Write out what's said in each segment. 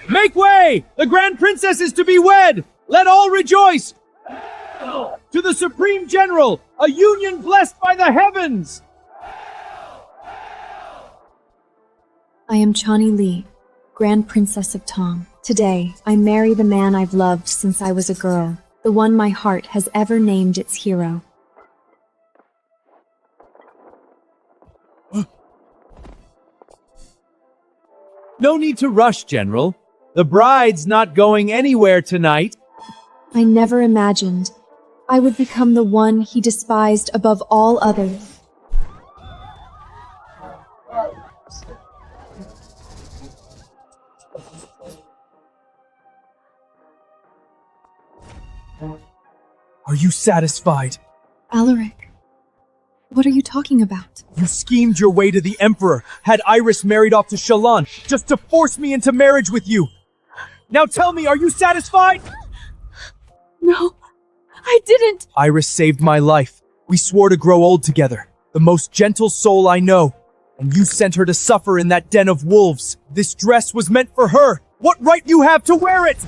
Make way! The Grand Princess is to be wed! Let all rejoice! To the Supreme General, a union blessed by the heavens! I am Chani Li, Grand Princess of Tong. Today, I marry the man I've loved since I was a girl, the one my heart has ever named its hero. No need to rush, General. The bride's not going anywhere tonight. I never imagined I would become the one he despised above all others. Are you satisfied? Alaric, what are you talking about? You schemed your way to the Emperor, had Iris married off to Shallan, just to force me into marriage with you. Now tell me, are you satisfied? No, I didn't. Iris saved my life. We swore to grow old together. The most gentle soul I know. And you sent her to suffer in that den of wolves. This dress was meant for her. What right you have to wear it?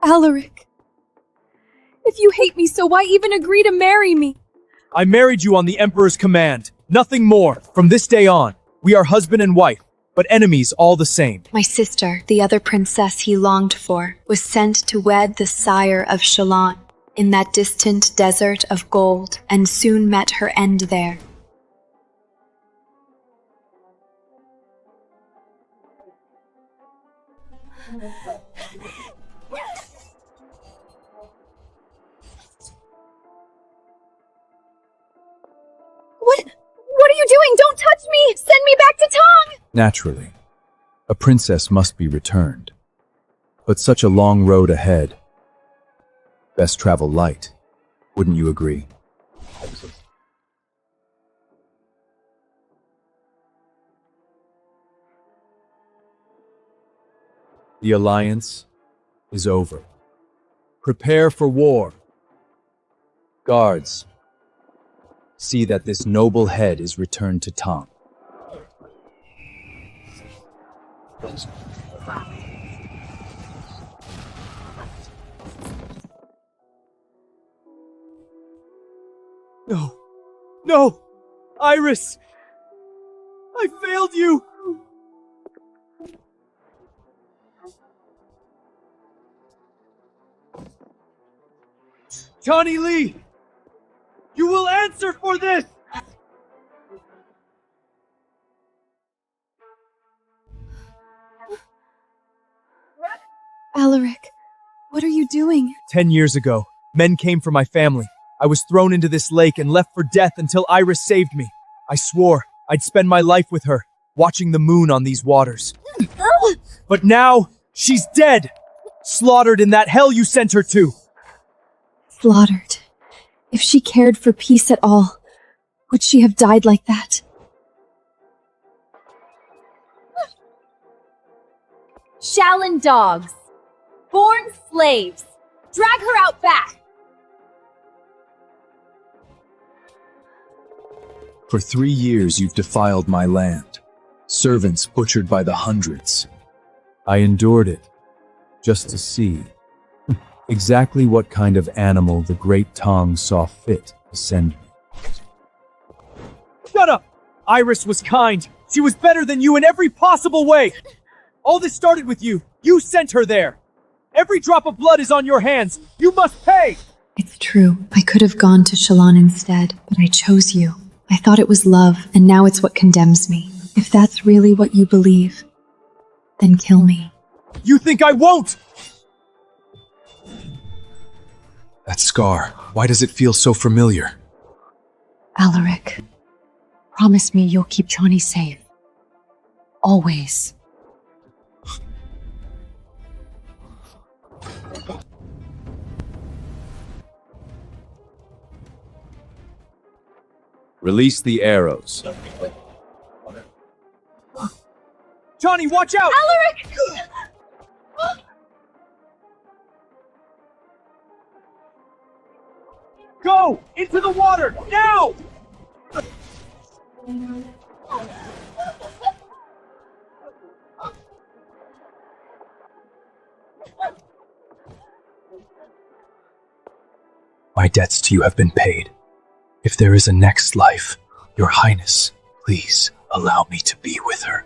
Alaric, if you hate me so, why even agree to marry me? I married you on the Emperor's command. Nothing more. From this day on, we are husband and wife, but enemies all the same. My sister, the other princess he longed for, was sent to wed the sire of Shallan in that distant desert of gold, and soon met her end there. What are you doing? Don't touch me! Send me back to Tong! Naturally, a princess must be returned. But such a long road ahead. Best travel light. Wouldn't you agree? The alliance is over. Prepare for war. Guards, see that this noble head is returned to Tong. No. No! Iris! I failed you! Chani Li! You will answer for this! Alaric, what are you doing? 10 years ago, men came for my family. I was thrown into this lake and left for death until Iris saved me. I swore I'd spend my life with her, watching the moon on these waters. But now, she's dead! Slaughtered in that hell you sent her to! Slaughtered. If she cared for peace at all, would she have died like that? Shallan dogs. Born slaves. Drag her out back. For 3 years you've defiled my land. Servants butchered by the hundreds. I endured it, just to see exactly what kind of animal the Great Tong saw fit to send me. Shut up! Iris was kind. She was better than you in every possible way. All this started with you. You sent her there. Every drop of blood is on your hands. You must pay! It's true. I could have gone to Shallan instead, but I chose you. I thought it was love, and now it's what condemns me. If that's really what you believe, then kill me. You think I won't? That scar, why does it feel so familiar? Alaric, promise me you'll keep Chani safe. Always. Release the arrows. Chani, watch out! Alaric! Go! Into the water! Now! My debts to you have been paid. If there is a next life, Your Highness, please allow me to be with her.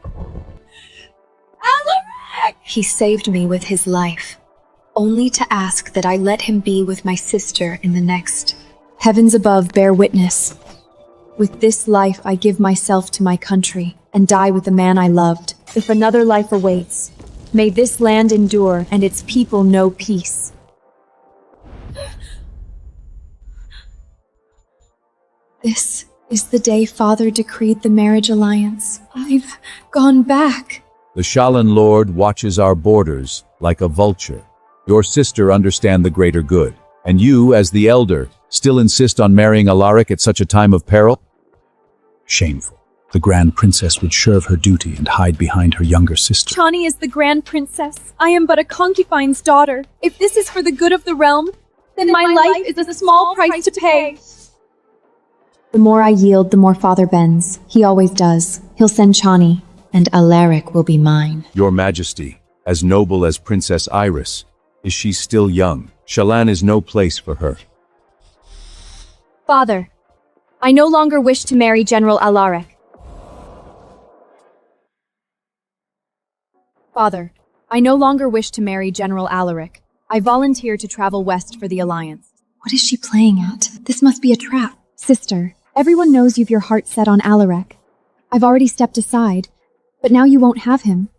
Alaric! He saved me with his life, only to ask that I let him be with my sister in the next. Heavens above bear witness. With this life I give myself to my country and die with the man I loved. If another life awaits, may this land endure and its people know peace. This is the day Father decreed the marriage alliance. I've gone back. The Shalan Lord watches our borders like a vulture. Your sister understand the greater good, and you, as the elder, still insist on marrying Alaric at such a time of peril? Shameful. The Grand Princess would serve her duty and hide behind her younger sister. Chani is the Grand Princess. I am but a concubine's daughter. If this is for the good of the realm, then my life is a small price to pay. The more I yield, the more Father bends. He always does. He'll send Chani, and Alaric will be mine. Your Majesty, as noble as Princess Iris, is she still young? Shalan is no place for her. Father, I no longer wish to marry General Alaric. Father, I no longer wish to marry General Alaric. I volunteer to travel west for the alliance. What is she playing at? This must be a trap. Sister, everyone knows you've your heart set on Alaric. I've already stepped aside, but now you won't have him.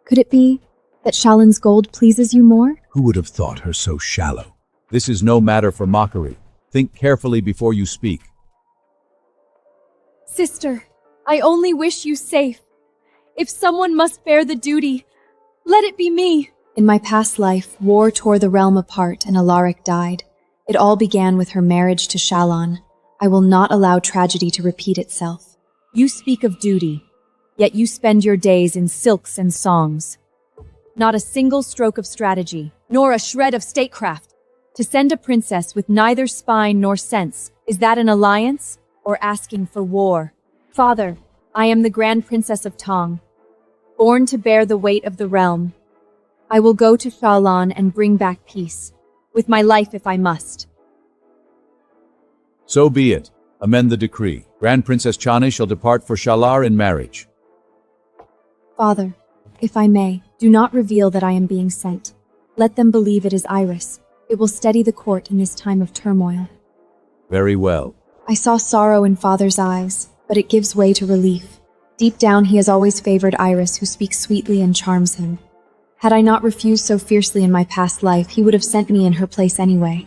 Could it be that Shalan's gold pleases you more? Who would have thought her so shallow? This is no matter for mockery. Think carefully before you speak. Sister, I only wish you safe. If someone must bear the duty, let it be me. In my past life, war tore the realm apart and Alaric died. It all began with her marriage to Shalan. I will not allow tragedy to repeat itself. You speak of duty, yet you spend your days in silks and songs. Not a single stroke of strategy, nor a shred of statecraft. To send a princess with neither spine nor sense, is that an alliance or asking for war? Father, I am the Grand Princess of Tong, born to bear the weight of the realm. I will go to Shalan and bring back peace, with my life if I must. So be it. Amend the decree. Grand Princess Chani shall depart for Shalar in marriage. Father, if I may, do not reveal that I am being sent. Let them believe it is Iris. It will steady the court in this time of turmoil. Very well. I saw sorrow in Father's eyes, but it gives way to relief. Deep down, he has always favored Iris, who speaks sweetly and charms him. Had I not refused so fiercely in my past life, he would have sent me in her place anyway.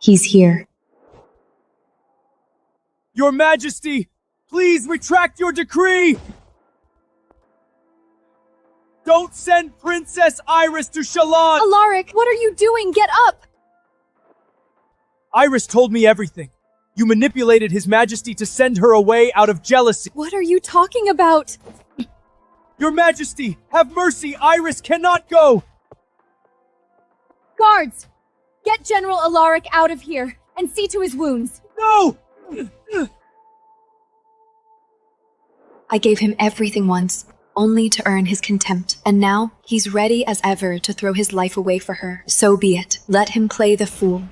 He's here. Your Majesty, please retract your decree! Don't send Princess Iris to Shalan! Alaric, what are you doing? Get up! Iris told me everything. You manipulated His Majesty to send her away out of jealousy. What are you talking about? Your Majesty, have mercy! Iris cannot go! Guards, get General Alaric out of here and see to his wounds. No! I gave him everything once, only to earn his contempt, and now he's ready as ever to throw his life away for her. So be it. Let him play the fool.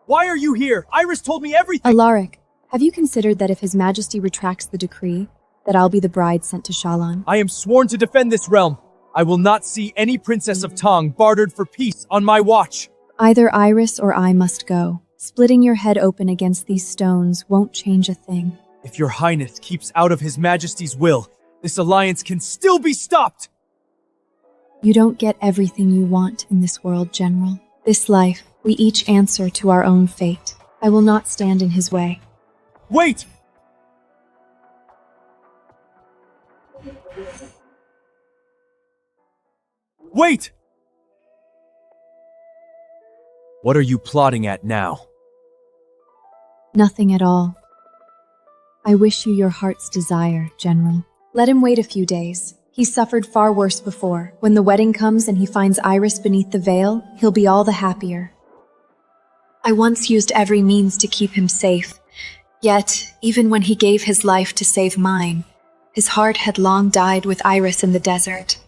Why are you here? Iris told me everything! Alaric, have you considered that if His Majesty retracts the decree, that I'll be the bride sent to Shalan? I am sworn to defend this realm. I will not see any Princess of Tong bartered for peace on my watch. Either Iris or I must go. Splitting your head open against these stones won't change a thing. If your Highness keeps out of His Majesty's will, this alliance can still be stopped! You don't get everything you want in this world, General. This life, we each answer to our own fate. I will not stand in his way. Wait! Wait! What are you plotting at now? Nothing at all. I wish you your heart's desire, General. Let him wait a few days. He suffered far worse before. When the wedding comes and he finds Iris beneath the veil, he'll be all the happier. I once used every means to keep him safe. Yet, even when he gave his life to save mine, his heart had long died with Iris in the desert.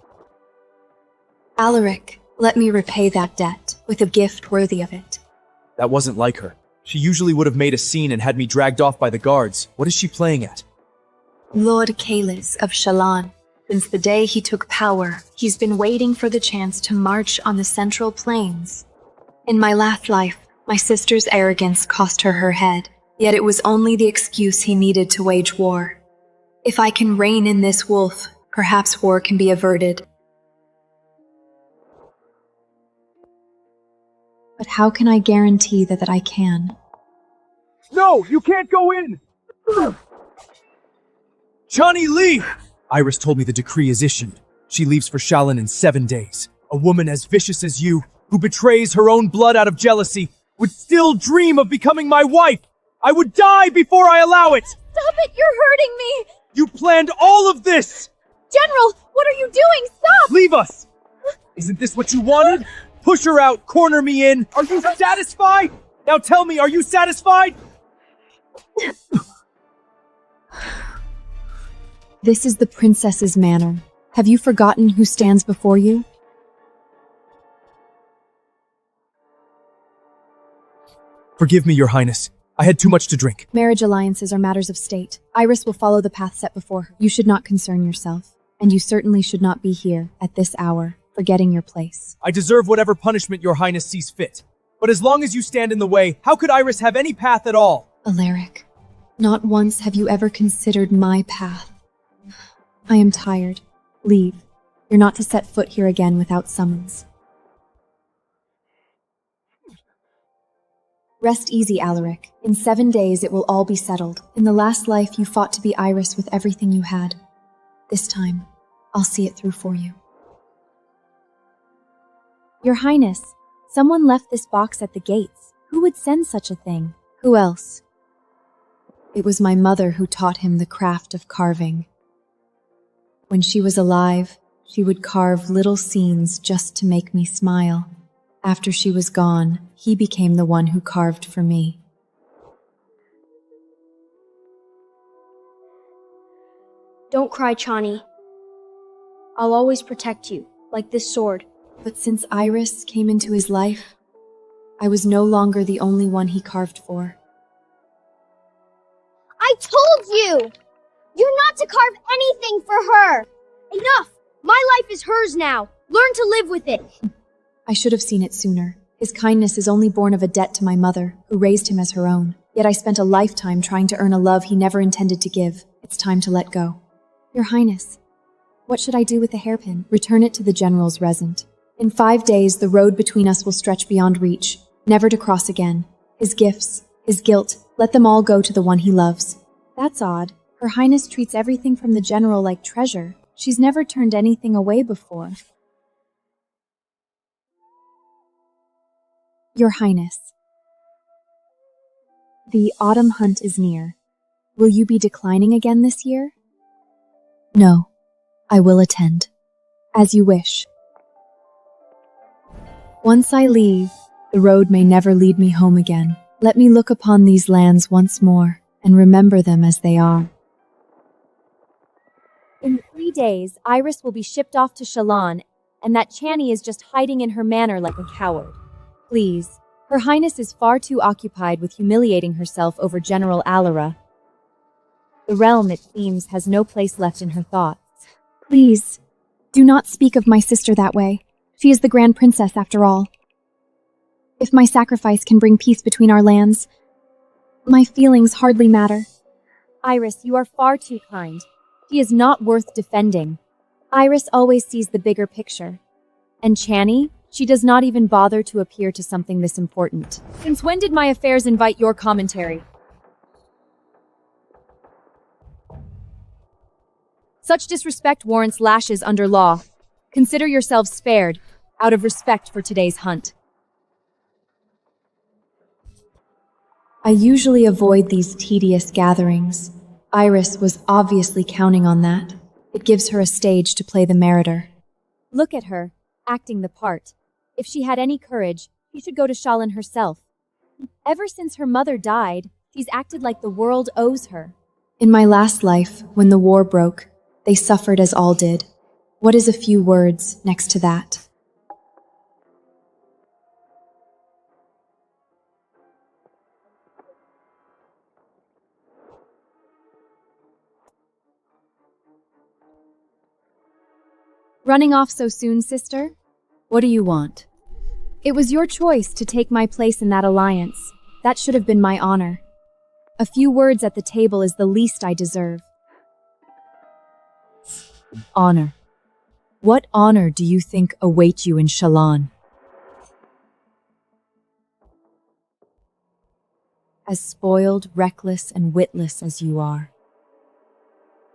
Alaric, let me repay that debt with a gift worthy of it. That wasn't like her. She usually would have made a scene and had me dragged off by the guards. What is she playing at? Lord Kaelis of Shallan. Since the day he took power, he's been waiting for the chance to march on the Central Plains. In my last life, my sister's arrogance cost her her head, yet it was only the excuse he needed to wage war. If I can rein in this wolf, perhaps war can be averted. But how can I guarantee that I can? No, you can't go in! Chani, leave! Iris told me the decree is issued. She leaves for Shallan in 7 days. A woman as vicious as you, who betrays her own blood out of jealousy, would still dream of becoming my wife! I would die before I allow it! Stop it! You're hurting me! You planned all of this! General, what are you doing? Stop! Leave us! Isn't this what you wanted? Push her out, corner me in. Are you satisfied? Now tell me, are you satisfied? This is the princess's manner. Have you forgotten who stands before you? Forgive me, Your Highness. I had too much to drink. Marriage alliances are matters of state. Iris will follow the path set before her. You should not concern yourself. And you certainly should not be here, at this hour, forgetting your place. I deserve whatever punishment Your Highness sees fit. But as long as you stand in the way, how could Iris have any path at all? Alaric, not once have you ever considered my path. I am tired. Leave. You're not to set foot here again without summons. Rest easy, Alaric. In 7 days it will all be settled. In the last life you fought to be Iris with everything you had. This time, I'll see it through for you. Your Highness, someone left this box at the gates. Who would send such a thing? Who else? It was my mother who taught him the craft of carving. When she was alive, she would carve little scenes just to make me smile. After she was gone, he became the one who carved for me. Don't cry, Chani. I'll always protect you, like this sword. But since Iris came into his life, I was no longer the only one he carved for. I told you! You're not to carve anything for her! Enough! My life is hers now. Learn to live with it. I should have seen it sooner. His kindness is only born of a debt to my mother, who raised him as her own. Yet I spent a lifetime trying to earn a love he never intended to give. It's time to let go. Your Highness, what should I do with the hairpin? Return it to the General's resident. In 5 days, the road between us will stretch beyond reach, never to cross again. His gifts, his guilt, let them all go to the one he loves. That's odd. Her Highness treats everything from the General like treasure. She's never turned anything away before. Your Highness, the autumn hunt is near. Will you be declining again this year? No, I will attend. As you wish. Once I leave, the road may never lead me home again. Let me look upon these lands once more and remember them as they are. In 3 days, Iris will be shipped off to Shallan, and that Chani is just hiding in her manor like a coward. Please, Her Highness is far too occupied with humiliating herself over General Alaric. The realm, it seems, has no place left in her thoughts. Please, do not speak of my sister that way. She is the Grand Princess, after all. If my sacrifice can bring peace between our lands, my feelings hardly matter. Iris, you are far too kind. She is not worth defending. Iris always sees the bigger picture. And Chani? She does not even bother to appear to something this important. Since when did my affairs invite your commentary? Such disrespect warrants lashes under law. Consider yourselves spared, out of respect for today's hunt. I usually avoid these tedious gatherings. Iris was obviously counting on that. It gives her a stage to play the martyr. Look at her, acting the part. If she had any courage, she should go to Shalin herself. Ever since her mother died, she's acted like the world owes her. In my last life, when the war broke, they suffered as all did. What is a few words next to that? Running off so soon, sister? What do you want? It was your choice to take my place in that alliance. That should have been my honor. A few words at the table is the least I deserve. Honor. What honor do you think await you in Shalon? As spoiled, reckless, and witless as you are.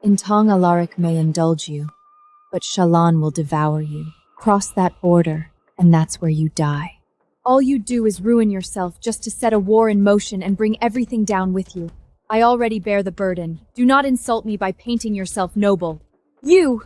In Tong Alaric may indulge you, but Shalon will devour you. Cross that border, and that's where you die. All you do is ruin yourself just to set a war in motion and bring everything down with you. I already bear the burden. Do not insult me by painting yourself noble. You!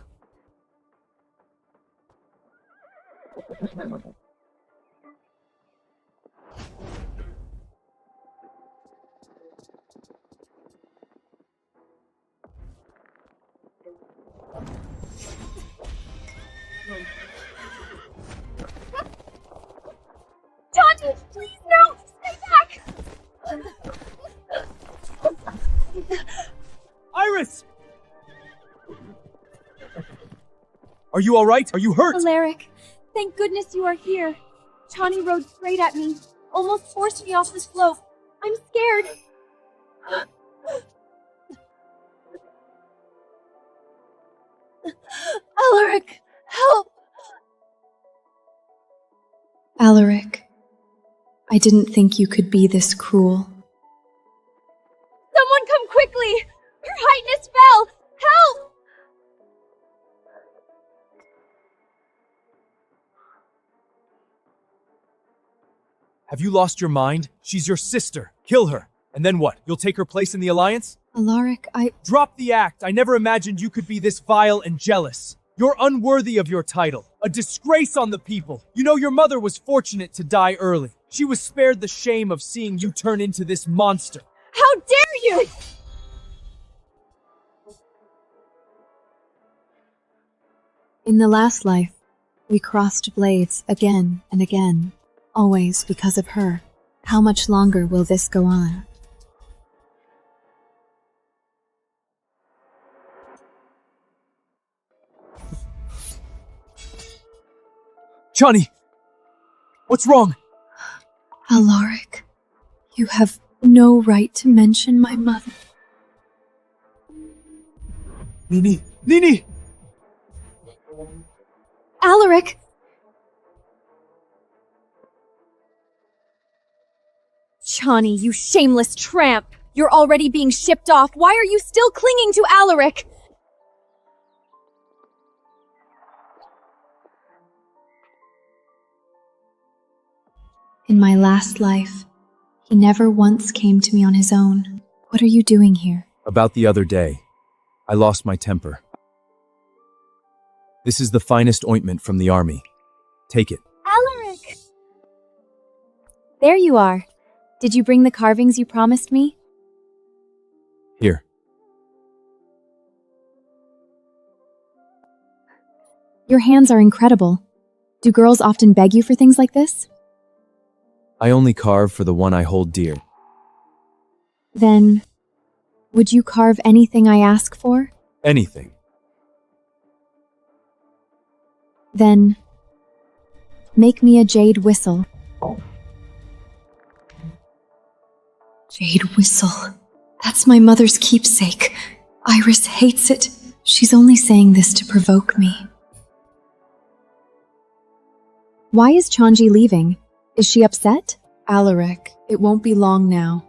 Chani, please no! Stay back! Iris! Are you alright? Are you hurt? Alaric, thank goodness you are here. Chani rode straight at me, almost forced me off the slope. I'm scared. Alaric, help! Alaric, I didn't think you could be this cruel. Someone come quickly! Her Highness fell! Help! Have you lost your mind? She's your sister. Kill her. And then what? You'll take her place in the alliance? Alaric, Drop the act. I never imagined you could be this vile and jealous. You're unworthy of your title. A disgrace on the people. You know, your mother was fortunate to die early. She was spared the shame of seeing you turn into this monster. How dare you! In the last life, we crossed blades again and again, always because of her. How much longer will this go on? Chani! What's wrong? Alaric, you have no right to mention my mother. Nini! Nini! Alaric! Chani, you shameless tramp! You're already being shipped off. Why are you still clinging to Alaric? In my last life, he never once came to me on his own. What are you doing here? About the other day, I lost my temper. This is the finest ointment from the army. Take it. Alaric! There you are. Did you bring the carvings you promised me? Here. Your hands are incredible. Do girls often beg you for things like this? I only carve for the one I hold dear. Then, would you carve anything I ask for? Anything. Then, make me a jade whistle. Jade whistle. That's my mother's keepsake. Iris hates it. She's only saying this to provoke me. Why is Chanji leaving? Is she upset? Alaric, it won't be long now.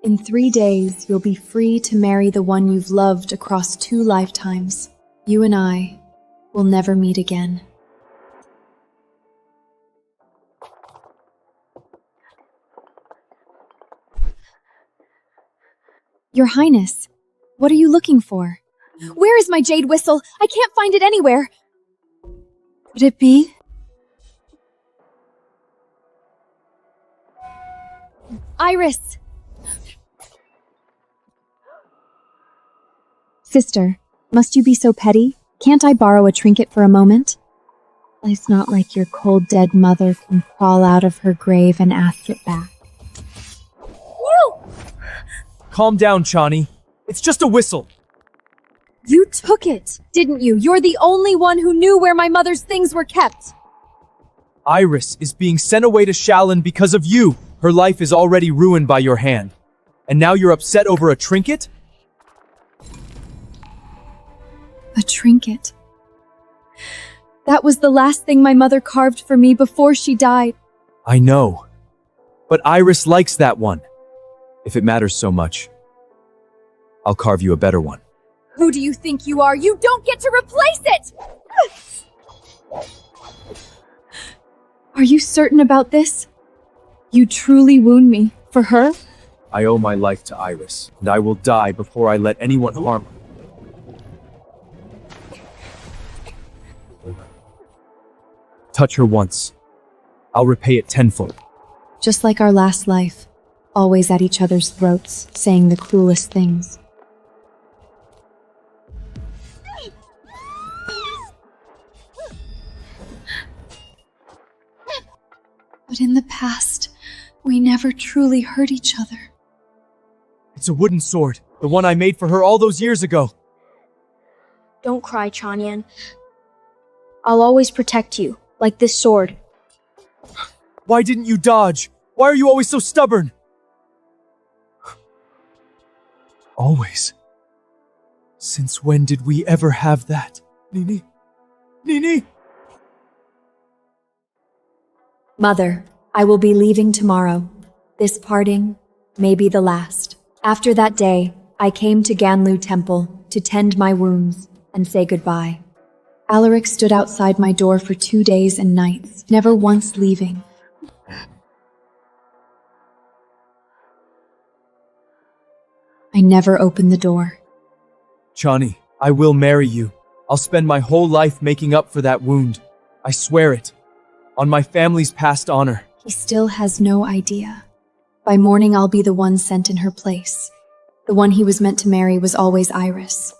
In 3 days, you'll be free to marry the one you've loved across 2 lifetimes. You and I will never meet again. Your Highness, what are you looking for? Where is my jade whistle? I can't find it anywhere. Could it be? Iris! Sister, must you be so petty? Can't I borrow a trinket for a moment? It's not like your cold dead mother can crawl out of her grave and ask it back. Calm down, Chani. It's just a whistle. You took it, didn't you? You're the only one who knew where my mother's things were kept. Iris is being sent away to Shallan because of you. Her life is already ruined by your hand. And now you're upset over a trinket? A trinket. That was the last thing my mother carved for me before she died. I know. But Iris likes that one. If it matters so much, I'll carve you a better one. Who do you think you are? You don't get to replace it! Are you certain about this? You truly wound me. For her? I owe my life to Iris, and I will die before I let anyone harm her. Touch her once. I'll repay it tenfold. Just like our last life, always at each other's throats, saying the cruelest things. But in the past, we never truly hurt each other. It's a wooden sword, the one I made for her all those years ago. Don't cry, Chani. I'll always protect you, like this sword. Why didn't you dodge? Why are you always so stubborn? Always. Since when did we ever have that? Nini? Nini? Mother, I will be leaving tomorrow. This parting may be the last. After that day, I came to Ganlu Temple to tend my wounds and say goodbye. Alaric stood outside my door for 2 days and nights, never once leaving. I never opened the door. Chani, I will marry you. I'll spend my whole life making up for that wound. I swear it. On my family's past honor. He still has no idea. By morning, I'll be the one sent in her place. The one he was meant to marry was always Iris.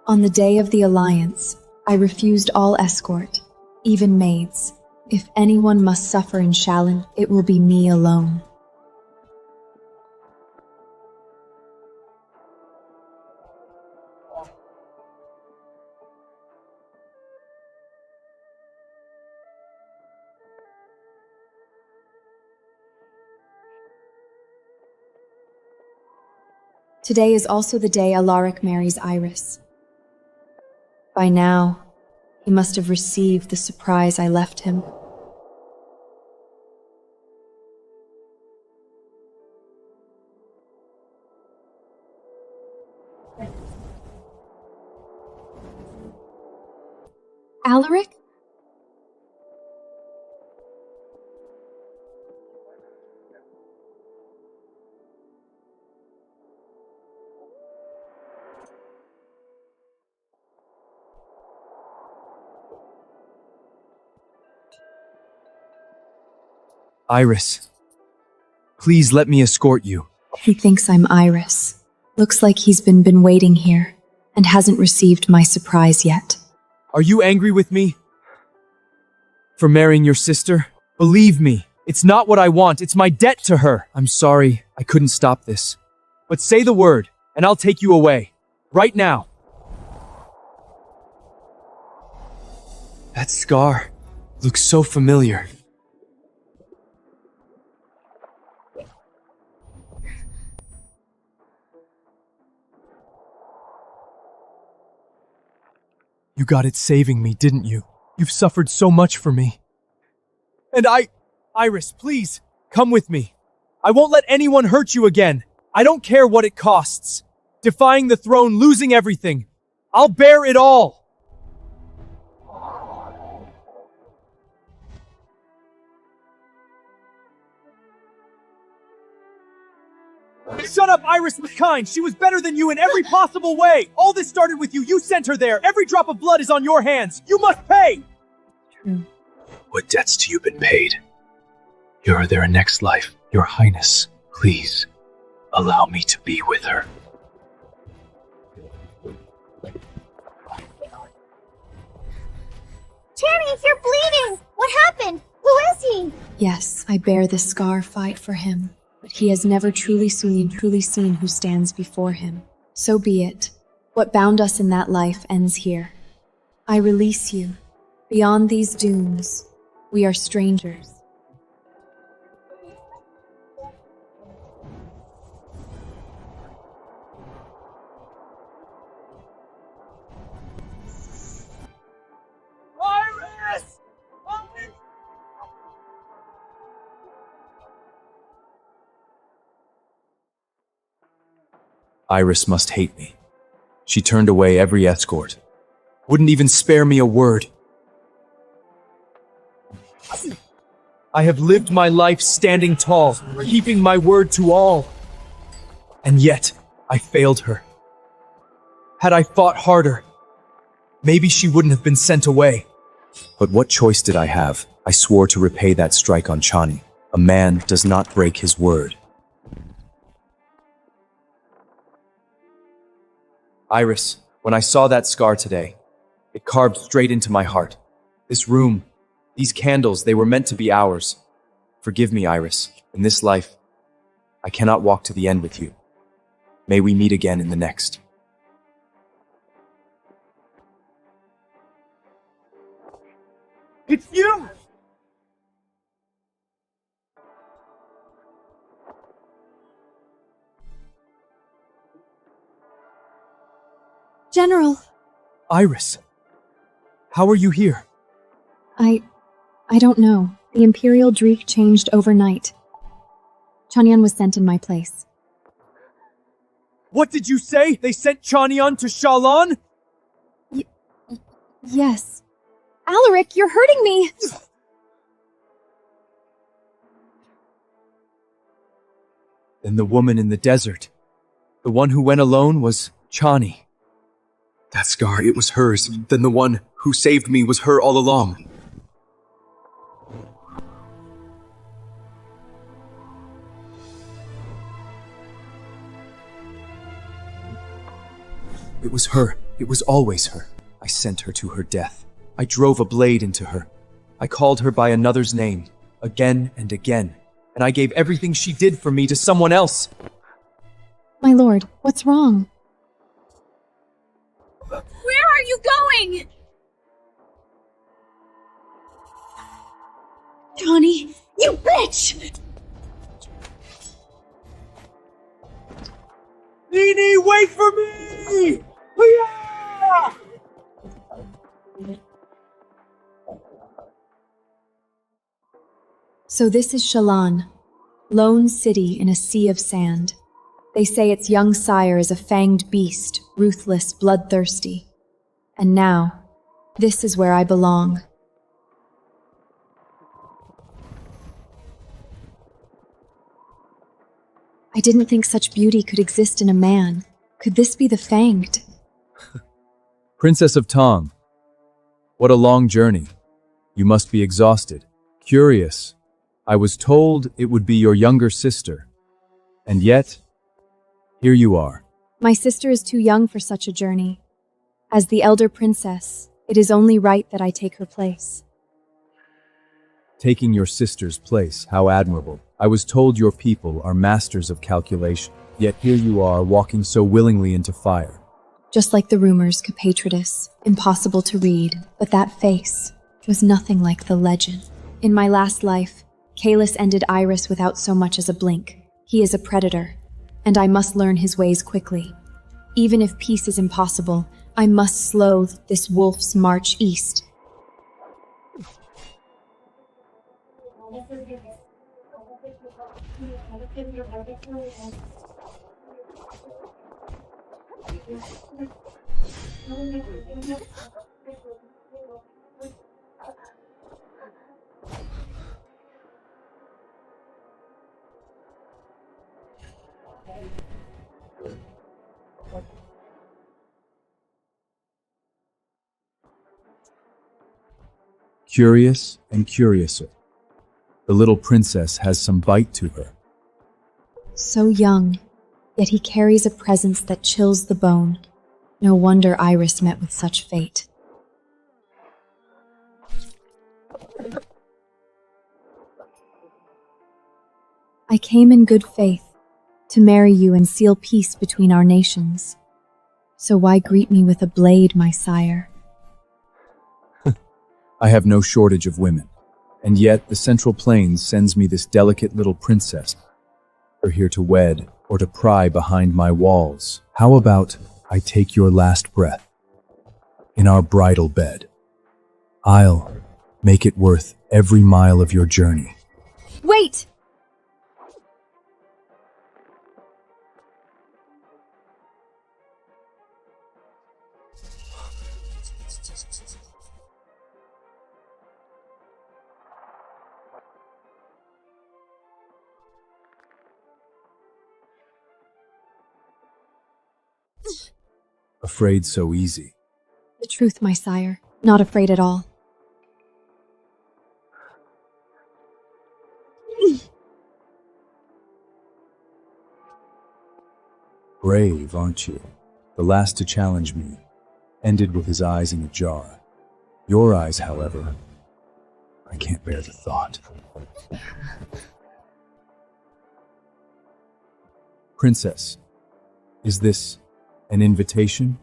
On the day of the alliance, I refused all escort, even maids. If anyone must suffer in Shallan, it will be me alone. Today is also the day Alaric marries Iris. By now, he must have received the surprise I left him. Alaric? Iris, please let me escort you. He thinks I'm Iris. Looks like he's been waiting here and hasn't received my surprise yet. Are you angry with me? For marrying your sister? Believe me, it's not what I want, it's my debt to her. I'm sorry, I couldn't stop this. But say the word, and I'll take you away. Right now. That scar looks so familiar. You got it saving me, didn't you? You've suffered so much for me. And Iris, please, come with me. I won't let anyone hurt you again. I don't care what it costs. Defying the throne, losing everything. I'll bear it all. Shut up, Iris was kind. She was better than you in every possible way. All this started with you. You sent her there. Every drop of blood is on your hands. You must pay. True. What debts to you been paid? You're there in next life. Your Highness, please, allow me to be with her. Chani, you're bleeding! What happened? Who is he? Yes, I bear the scar fight for him, but he has never truly seen who stands before him. So be it. What bound us in that life ends here. I release you. Beyond these dunes, we are strangers. Iris! Iris must hate me. She turned away every escort. Wouldn't even spare me a word. I have lived my life standing tall, keeping my word to all. And yet, I failed her. Had I fought harder, maybe she wouldn't have been sent away. But what choice did I have? I swore to repay that strike on Chani. A man does not break his word. Iris, when I saw that scar today, it carved straight into my heart. This room, these candles, they were meant to be ours. Forgive me, Iris. In this life, I cannot walk to the end with you. May we meet again in the next. It's you! General, Iris, how are you here? I don't know. The Imperial Dreek changed overnight. Chanian was sent in my place. What did you say? They sent Chanian to Shalon? Yes. Alaric, you're hurting me! Then the woman in the desert, the one who went alone, was Chani. That scar, it was hers. Then the one who saved me was her all along. It was her. It was always her. I sent her to her death. I drove a blade into her. I called her by another's name, again and again, and I gave everything she did for me to someone else. My lord, what's wrong? Where are you going? Chani, You bitch! Nini, wait for me! Hoo-yah! So this is Shalon, lone city in a sea of sand. They say its young sire is a fanged beast, ruthless, bloodthirsty. And now, this is where I belong. I didn't think such beauty could exist in a man. Could this be the fanged? Princess of Tong, what a long journey. You must be exhausted. Curious. I was told it would be your younger sister. And yet, here you are. My sister is too young for such a journey. As the elder princess, it is only right that I take her place. Taking your sister's place, how admirable. I was told your people are masters of calculation. Yet here you are, walking so willingly into fire. Just like the rumors, Capatritus, impossible to read, but that face was nothing like the legend. In my last life, Kaelis ended Iris without so much as a blink. He is a predator, and I must learn his ways quickly. Even if peace is impossible, I must slow this wolf's march east. Curious and curiouser. The little princess has some bite to her. So young, yet he carries a presence that chills the bone. No wonder Iris met with such fate. I came in good faith, to marry you and seal peace between our nations. So why greet me with a blade, my sire? I have no shortage of women, and yet the Central Plains sends me this delicate little princess. Her here to wed, or to pry behind my walls. How about I take your last breath in our bridal bed? I'll make it worth every mile of your journey. Wait! Afraid so easy. The truth, my sire. Not afraid at all. Brave, aren't you? The last to challenge me ended with his eyes in a jar. Your eyes, however, I can't bear the thought. Princess, is this an invitation?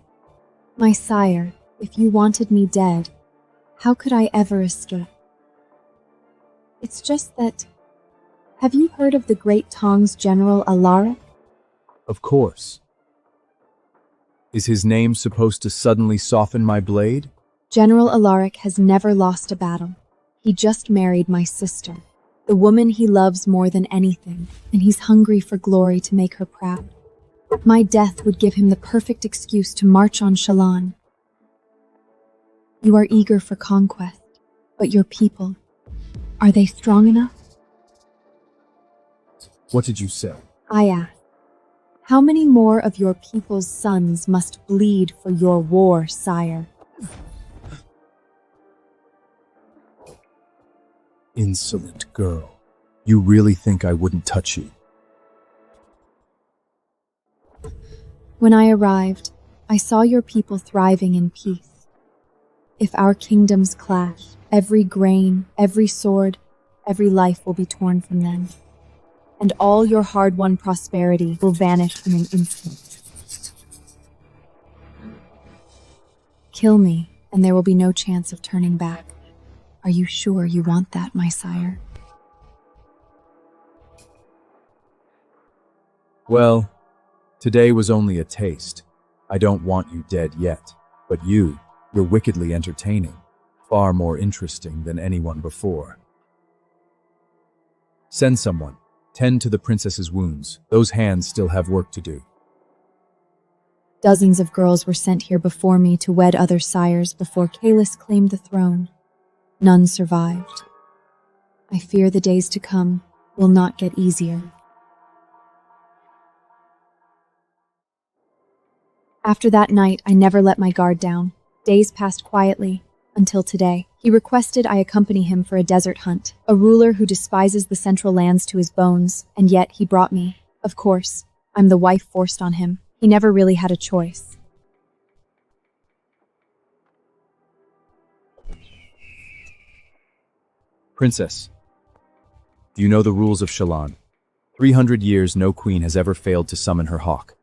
My sire, if you wanted me dead, how could I ever escape? It's just that... Have you heard of the Great Tong's General Alaric? Of course. Is his name supposed to suddenly soften my blade? General Alaric has never lost a battle. He just married my sister, the woman he loves more than anything, and he's hungry for glory to make her proud. My death would give him the perfect excuse to march on Shalon. You are eager for conquest, but your people, are they strong enough? What did you say? I ask, how many more of your people's sons must bleed for your war, sire? Insolent girl. You really think I wouldn't touch you? When I arrived, I saw your people thriving in peace. If our kingdoms clash, every grain, every sword, every life will be torn from them. And all your hard-won prosperity will vanish in an instant. Kill me, and there will be no chance of turning back. Are you sure you want that, my sire? Well, today was only a taste. I don't want you dead yet, but you're wickedly entertaining, far more interesting than anyone before. Send someone. Tend to the princess's wounds. Those hands still have work to do. Dozens of girls were sent here before me to wed other sires before Kaelis claimed the throne. None survived. I fear the days to come will not get easier. After that night, I never let my guard down. Days passed quietly, until today. He requested I accompany him for a desert hunt, a ruler who despises the central lands to his bones, and yet he brought me. Of course, I'm the wife forced on him. He never really had a choice. Princess, do you know the rules of Shalon? 300 years no queen has ever failed to summon her hawk.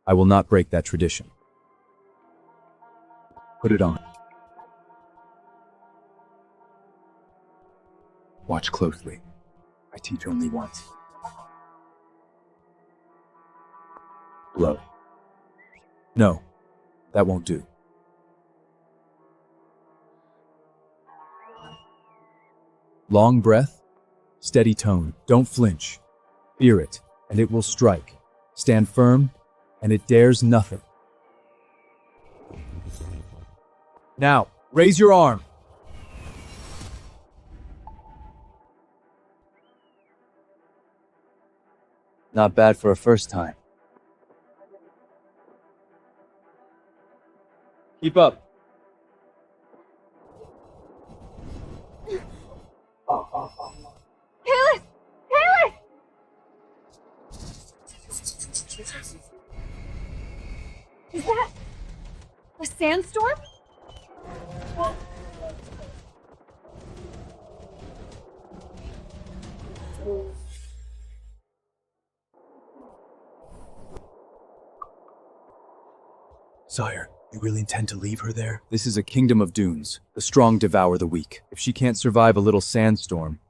I will not break that tradition. Put it on. Watch closely. I teach only once. Blow. No, that won't do. Long breath, steady tone. Don't flinch. Fear it, and it will strike. Stand firm, and it dares nothing. Now, raise your arm. Not bad for a first time. Keep up. Kaelis! Kaelis! Is that a sandstorm? Sire, you really intend to leave her there? This is a kingdom of dunes. The strong devour the weak. If she can't survive a little sandstorm,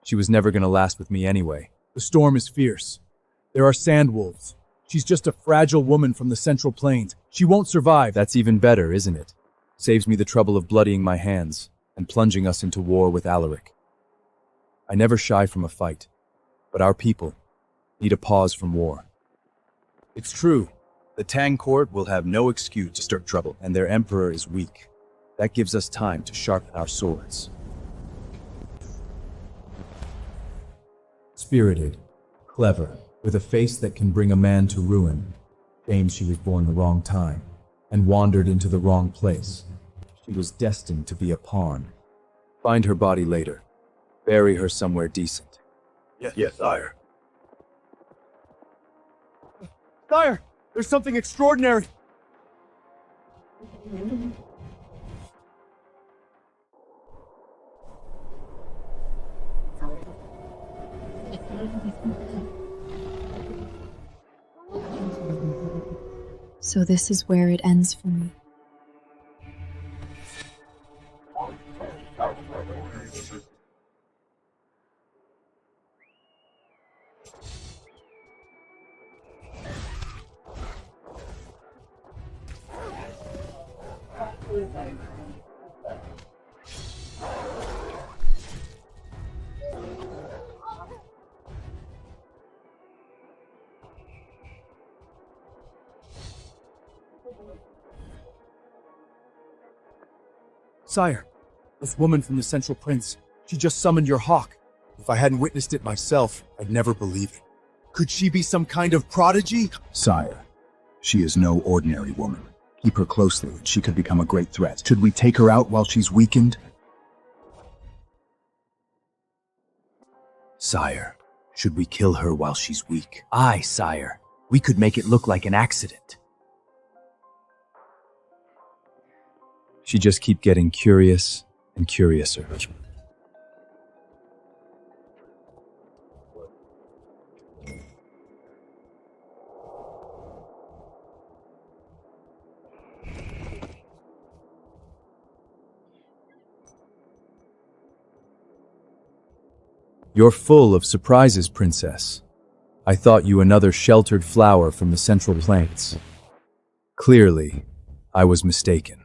she was never gonna last with me anyway. The storm is fierce. There are sand wolves. She's just a fragile woman from the Central Plains. She won't survive. That's even better, isn't it? Saves me the trouble of bloodying my hands and plunging us into war with Alaric. I never shy from a fight, but our people need a pause from war. It's true. The Tang court will have no excuse to stir trouble, and their emperor is weak. That gives us time to sharpen our swords. Spirited, clever, with a face that can bring a man to ruin. Shame she was born the wrong time and wandered into the wrong place. She was destined to be a pawn. Find her body later. Bury her somewhere decent. Yes, sire. Sire, there's something extraordinary. So this is where it ends for me. Sire, this woman from the Central Prince, she just summoned your hawk. If I hadn't witnessed it myself, I'd never believe it. Could she be some kind of prodigy? Sire, she is no ordinary woman. Keep her closely, she could become a great threat. Should we take her out while she's weakened? Sire, should we kill her while she's weak? Aye, sire. We could make it look like an accident. She just keep getting curious and curiouser. You're full of surprises, Princess. I thought you another sheltered flower from the Central Plains. Clearly, I was mistaken.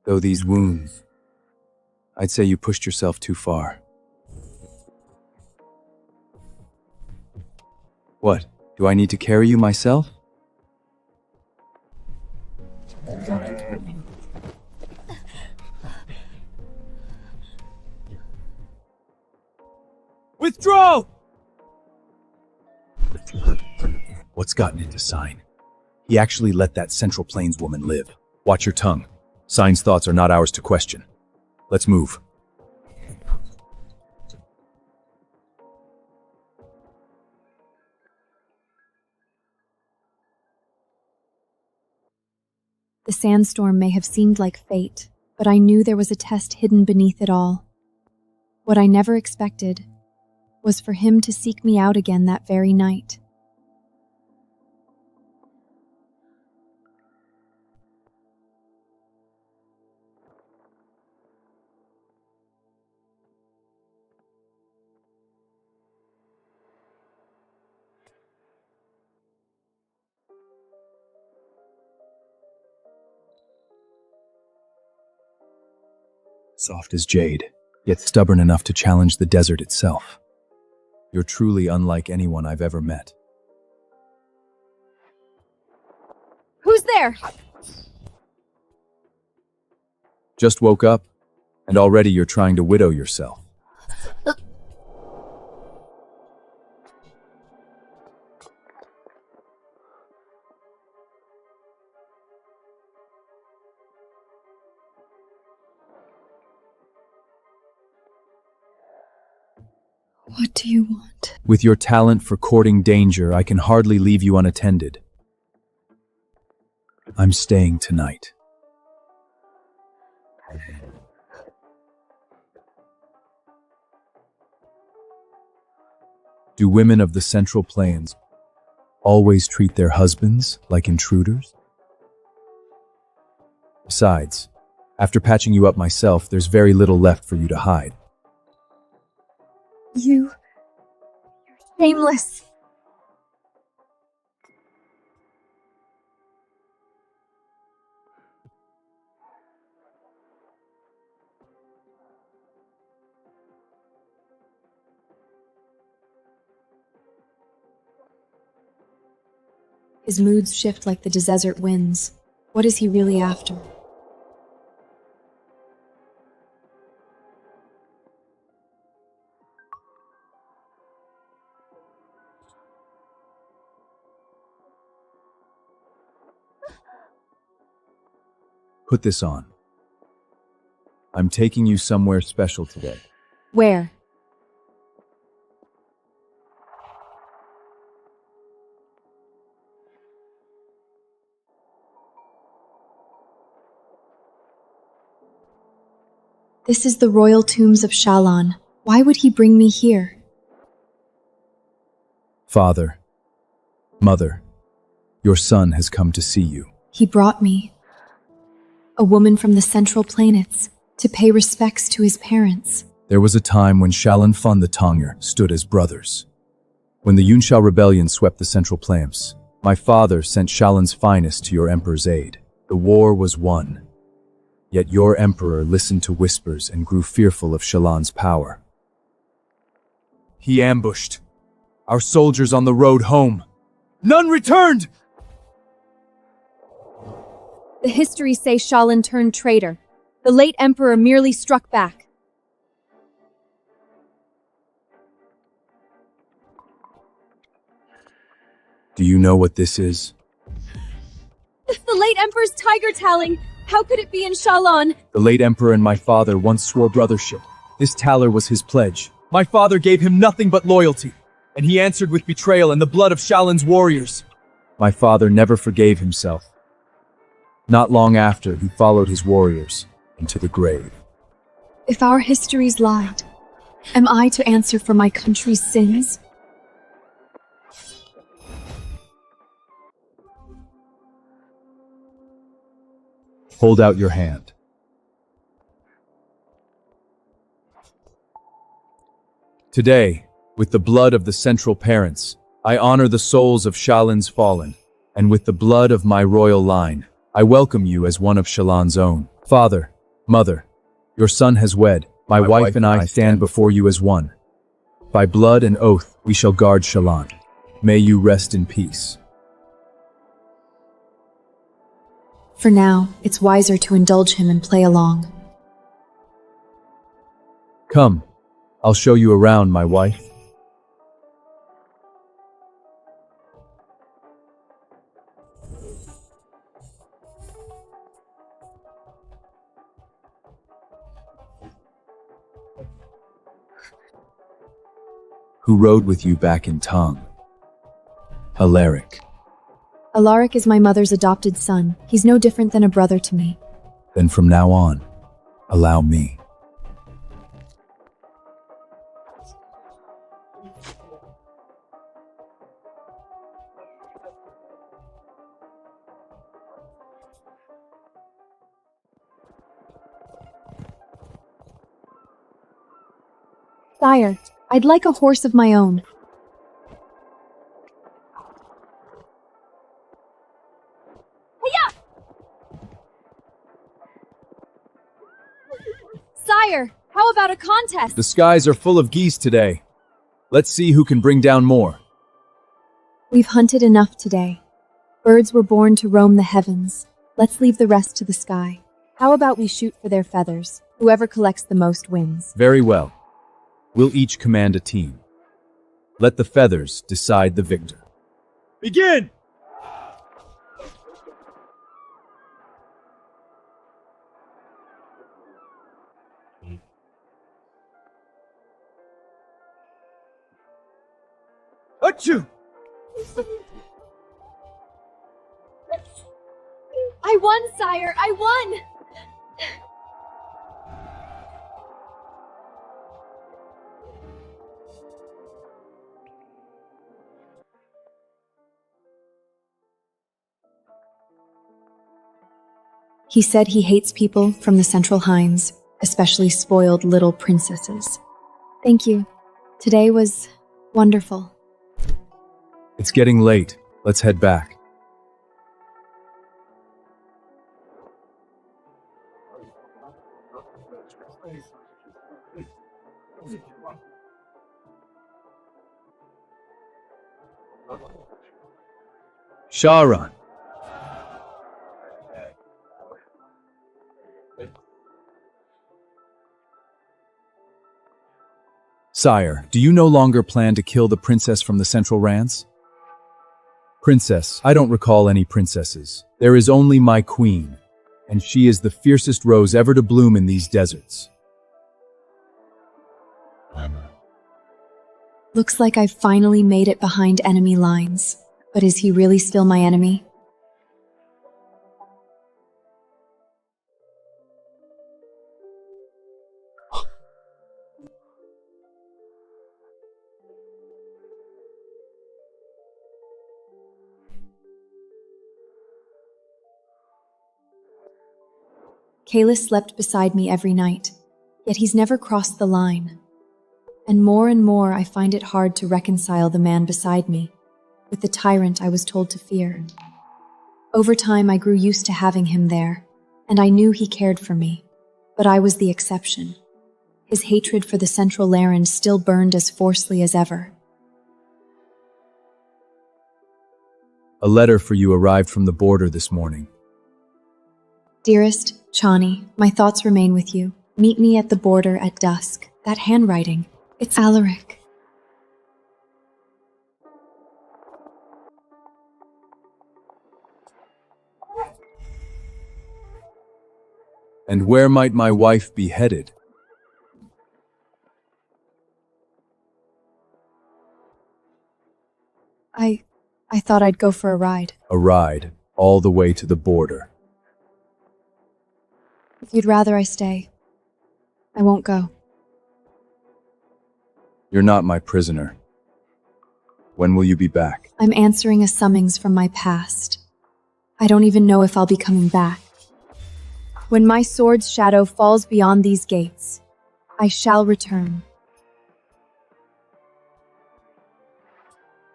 Though these wounds, I'd say you pushed yourself too far. What? Do I need to carry you myself? Withdraw! What's gotten into Sign? He actually let that Central Plains woman live. Watch your tongue. Sign's thoughts are not ours to question. Let's move. The sandstorm may have seemed like fate, but I knew there was a test hidden beneath it all. What I never expected was for him to seek me out again that very night. Soft as jade, yet stubborn enough to challenge the desert itself. You're truly unlike anyone I've ever met. Who's there? Just woke up, and already you're trying to widow yourself. What do you want? With your talent for courting danger, I can hardly leave you unattended. I'm staying tonight. Do women of the Central Plains always treat their husbands like intruders? Besides, after patching you up myself, there's very little left for you to hide. You're shameless. His moods shift like the desert winds. What is he really after? Put this on. I'm taking you somewhere special today. Where? This is the royal tombs of Shalon. Why would he bring me here? Father, Mother, your son has come to see you. He brought me, a woman from the Central Planets, to pay respects to his parents. There was a time when Shalon Fun the Tonger stood as brothers. When the Yunshao rebellion swept the Central Plains, my father sent Shalon's finest to your emperor's aid. The war was won. Yet your emperor listened to whispers and grew fearful of Shalon's power. He ambushed our soldiers on the road home. None returned! The histories say Shalin turned traitor. The late emperor merely struck back. Do you know what this is? The late emperor's tiger talon! How could it be in Shalon? The late emperor and my father once swore brothership. This taler was his pledge. My father gave him nothing but loyalty, and he answered with betrayal and the blood of Shalon's warriors. My father never forgave himself. Not long after, he followed his warriors into the grave. If our histories lied, am I to answer for my country's sins? Hold out your hand. Today, with the blood of the central parents, I honor the souls of Shalon's fallen, and with the blood of my royal line, I welcome you as one of Shalon's own. Father, Mother, your son has wed. My wife and I stand before you as one. By blood and oath, we shall guard Shalon. May you rest in peace. For now, it's wiser to indulge him and play along. Come, I'll show you around, my wife. Who rode with you back in Tong? Alaric. Alaric is my mother's adopted son. He's no different than a brother to me. Then from now on, allow me. Sire, I'd like a horse of my own. Sire, how about a contest? The skies are full of geese today. Let's see who can bring down more. We've hunted enough today. Birds were born to roam the heavens. Let's leave the rest to the sky. How about we shoot for their feathers? Whoever collects the most wins. Very well. We'll each command a team. Let the feathers decide the victor. Begin! Achoo! I won, sire! I won! He said he hates people from the Central Hinds, especially spoiled little princesses. Thank you. Today was wonderful. It's getting late. Let's head back. Shahran. Sire, do you no longer plan to kill the princess from the Central Rans? Princess, I don't recall any princesses. There is only my queen, and she is the fiercest rose ever to bloom in these deserts. Looks like I've finally made it behind enemy lines. But is he really still my enemy? Kaelis slept beside me every night, yet he's never crossed the line. And more I find it hard to reconcile the man beside me with the tyrant I was told to fear. Over time, I grew used to having him there, and I knew he cared for me, but I was the exception. His hatred for the Central Laren still burned as forcefully as ever. A letter for you arrived from the border this morning. Dearest Chani, my thoughts remain with you. Meet me at the border at dusk. That handwriting, it's Alaric. And where might my wife be headed? I thought I'd go for a ride. A ride, all the way to the border. If you'd rather I stay, I won't go. You're not my prisoner. When will you be back? I'm answering a summons from my past. I don't even know if I'll be coming back. When my sword's shadow falls beyond these gates, I shall return.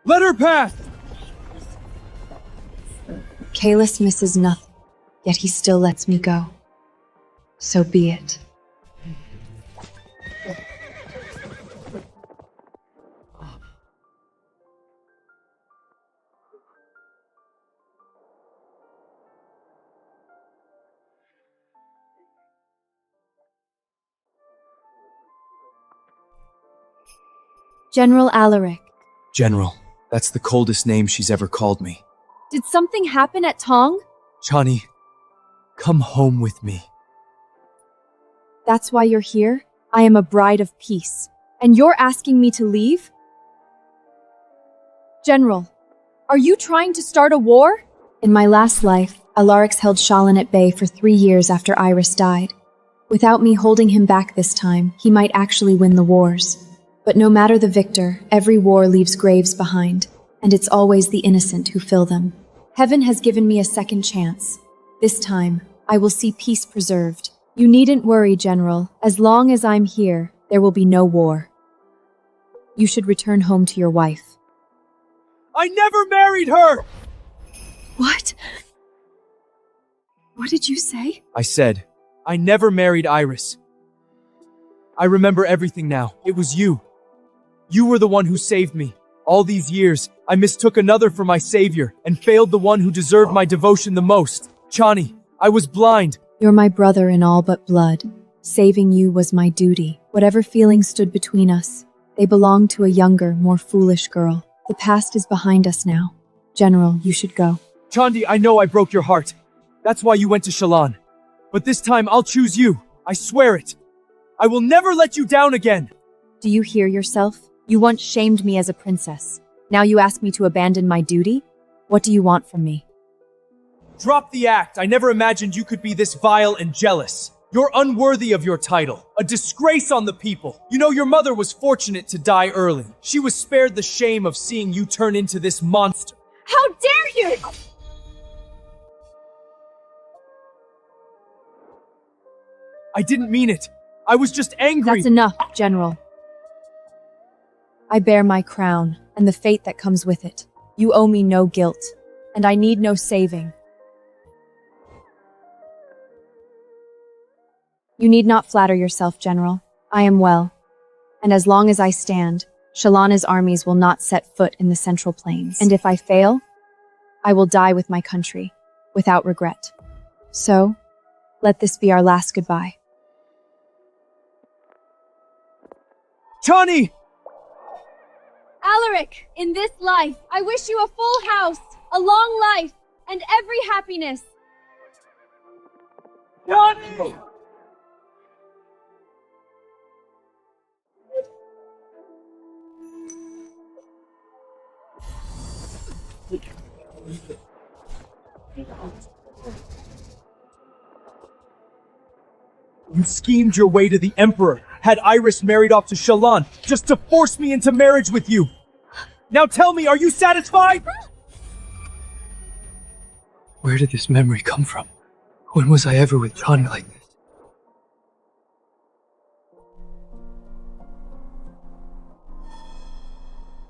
Let her pass! Kaelis misses nothing, yet he still lets me go. So be it. General Alaric. General, that's the coldest name she's ever called me. Did something happen at Tong? Chani, come home with me. That's why you're here? I am a bride of peace. And you're asking me to leave? General, are you trying to start a war? In my last life, Alaric held Shallan at bay for 3 years after Iris died. Without me holding him back this time, he might actually win the wars. But no matter the victor, every war leaves graves behind, and it's always the innocent who fill them. Heaven has given me a second chance. This time, I will see peace preserved. You needn't worry, General. As long as I'm here, there will be no war. You should return home to your wife. I never married her! What? What did you say? I said, I never married Iris. I remember everything now. It was you. You were the one who saved me. All these years, I mistook another for my savior and failed the one who deserved my devotion the most. Chani, I was blind. You're my brother in all but blood. Saving you was my duty. Whatever feelings stood between us, they belonged to a younger, more foolish girl. The past is behind us now. General, you should go. Chandi, I know I broke your heart. That's why you went to Shallan. But this time I'll choose you. I swear it. I will never let you down again. Do you hear yourself? You once shamed me as a princess. Now you ask me to abandon my duty? What do you want from me? Drop the act. I never imagined you could be this vile and jealous. You're unworthy of your title, a disgrace on the people. You know, your mother was fortunate to die early. She was spared the shame of seeing you turn into this monster. How dare you! I didn't mean it. I was just angry. That's enough, General. I bear my crown and the fate that comes with it. You owe me no guilt, and I need no saving. You need not flatter yourself, General. I am well, and as long as I stand, Shalana's armies will not set foot in the Central Plains. And if I fail, I will die with my country, without regret. So, let this be our last goodbye. Chani! Alaric, in this life, I wish you a full house, a long life, and every happiness. Chani! You schemed your way to the Emperor, had Iris married off to Shallan, just to force me into marriage with you. Now tell me, are you satisfied? Where did this memory come from? When was I ever with Chani like this?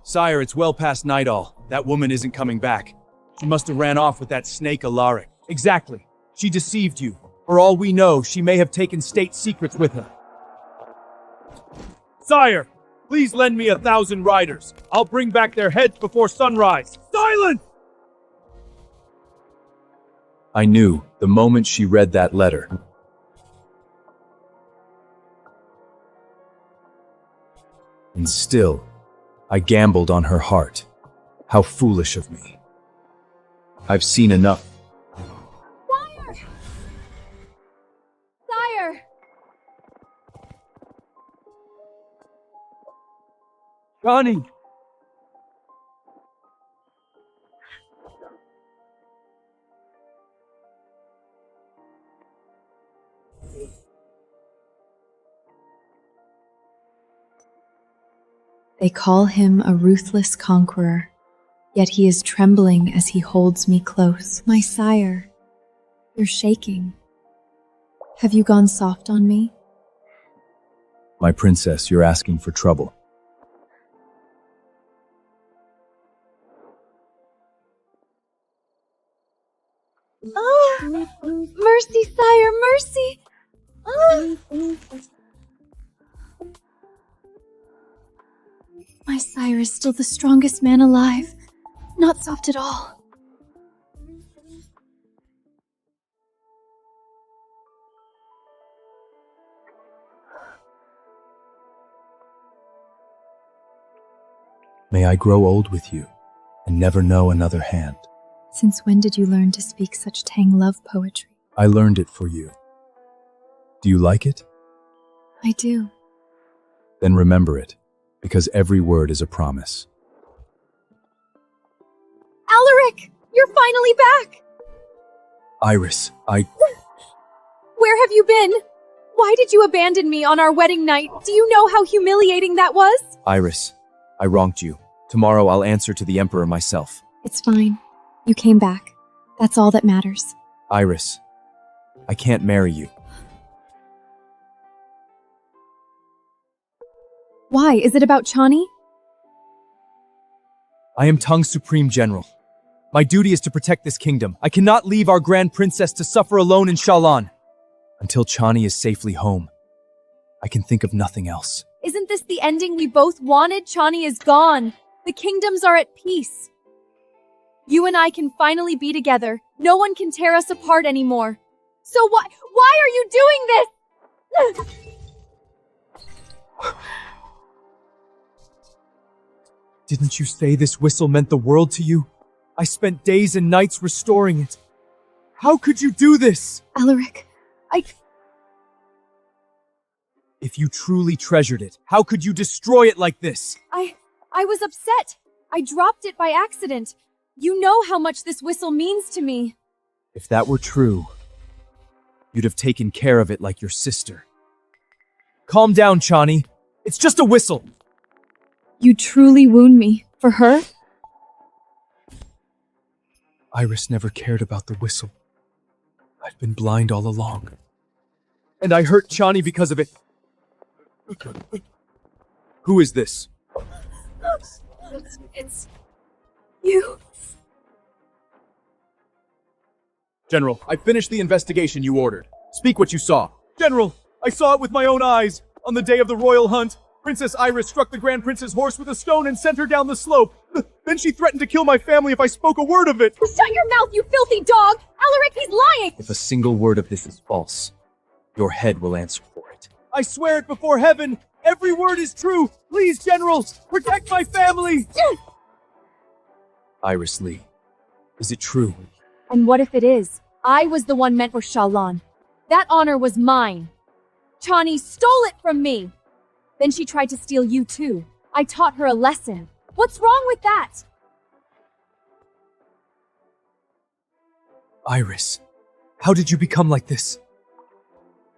Sire, it's well past nightall. That woman isn't coming back. She must have ran off with that snake Alaric. Exactly. She deceived you. For all we know, she may have taken state secrets with her. Sire, please lend me 1,000 riders. I'll bring back their heads before sunrise. Silence! I knew the moment she read that letter. And still, I gambled on her heart. How foolish of me. I've seen enough. Sire! Sire! Chani! They call him a ruthless conqueror, yet he is trembling as he holds me close. My sire, you're shaking. Have you gone soft on me? My princess, you're asking for trouble. Oh! Mercy, sire, mercy! Oh! My sire is still the strongest man alive. Not soft at all. May I grow old with you and never know another hand. Since when did you learn to speak such tang love poetry? I learned it for you. Do you like it? I do. Then remember it, because every word is a promise. Alaric! You're finally back! Iris, Where have you been? Why did you abandon me on our wedding night? Do you know how humiliating that was? Iris, I wronged you. Tomorrow I'll answer to the Emperor myself. It's fine. You came back. That's all that matters. Iris, I can't marry you. Why? Is it about Chani? I am Tung's Supreme General. My duty is to protect this kingdom. I cannot leave our Grand Princess to suffer alone in Shallan. Until Chani is safely home, I can think of nothing else. Isn't this the ending we both wanted? Chani is gone. The kingdoms are at peace. You and I can finally be together. No one can tear us apart anymore. So why are you doing this? Didn't you say this whistle meant the world to you? I spent days and nights restoring it. How could you do this? Alaric, If you truly treasured it, how could you destroy it like this? I was upset. I dropped it by accident. You know how much this whistle means to me. If that were true, you'd have taken care of it like your sister. Calm down, Chani. It's just a whistle. You truly wound me. For her? Iris never cared about the whistle. I'd been blind all along. And I hurt Chani because of it. Who is this? It's you. General, I finished the investigation you ordered. Speak what you saw. General, I saw it with my own eyes. On the day of the royal hunt, Princess Iris struck the Grand Prince's horse with a stone and sent her down the slope. Then she threatened to kill my family if I spoke a word of it. Shut your mouth, you filthy dog! Alaric, he's lying! If a single word of this is false, your head will answer for it. I swear it before heaven, every word is true. Please, General, protect my family! Iris Lee, is it true? And what if it is? I was the one meant for Shallan. That honor was mine. Chani stole it from me. Then she tried to steal you too. I taught her a lesson. What's wrong with that? Iris, how did you become like this?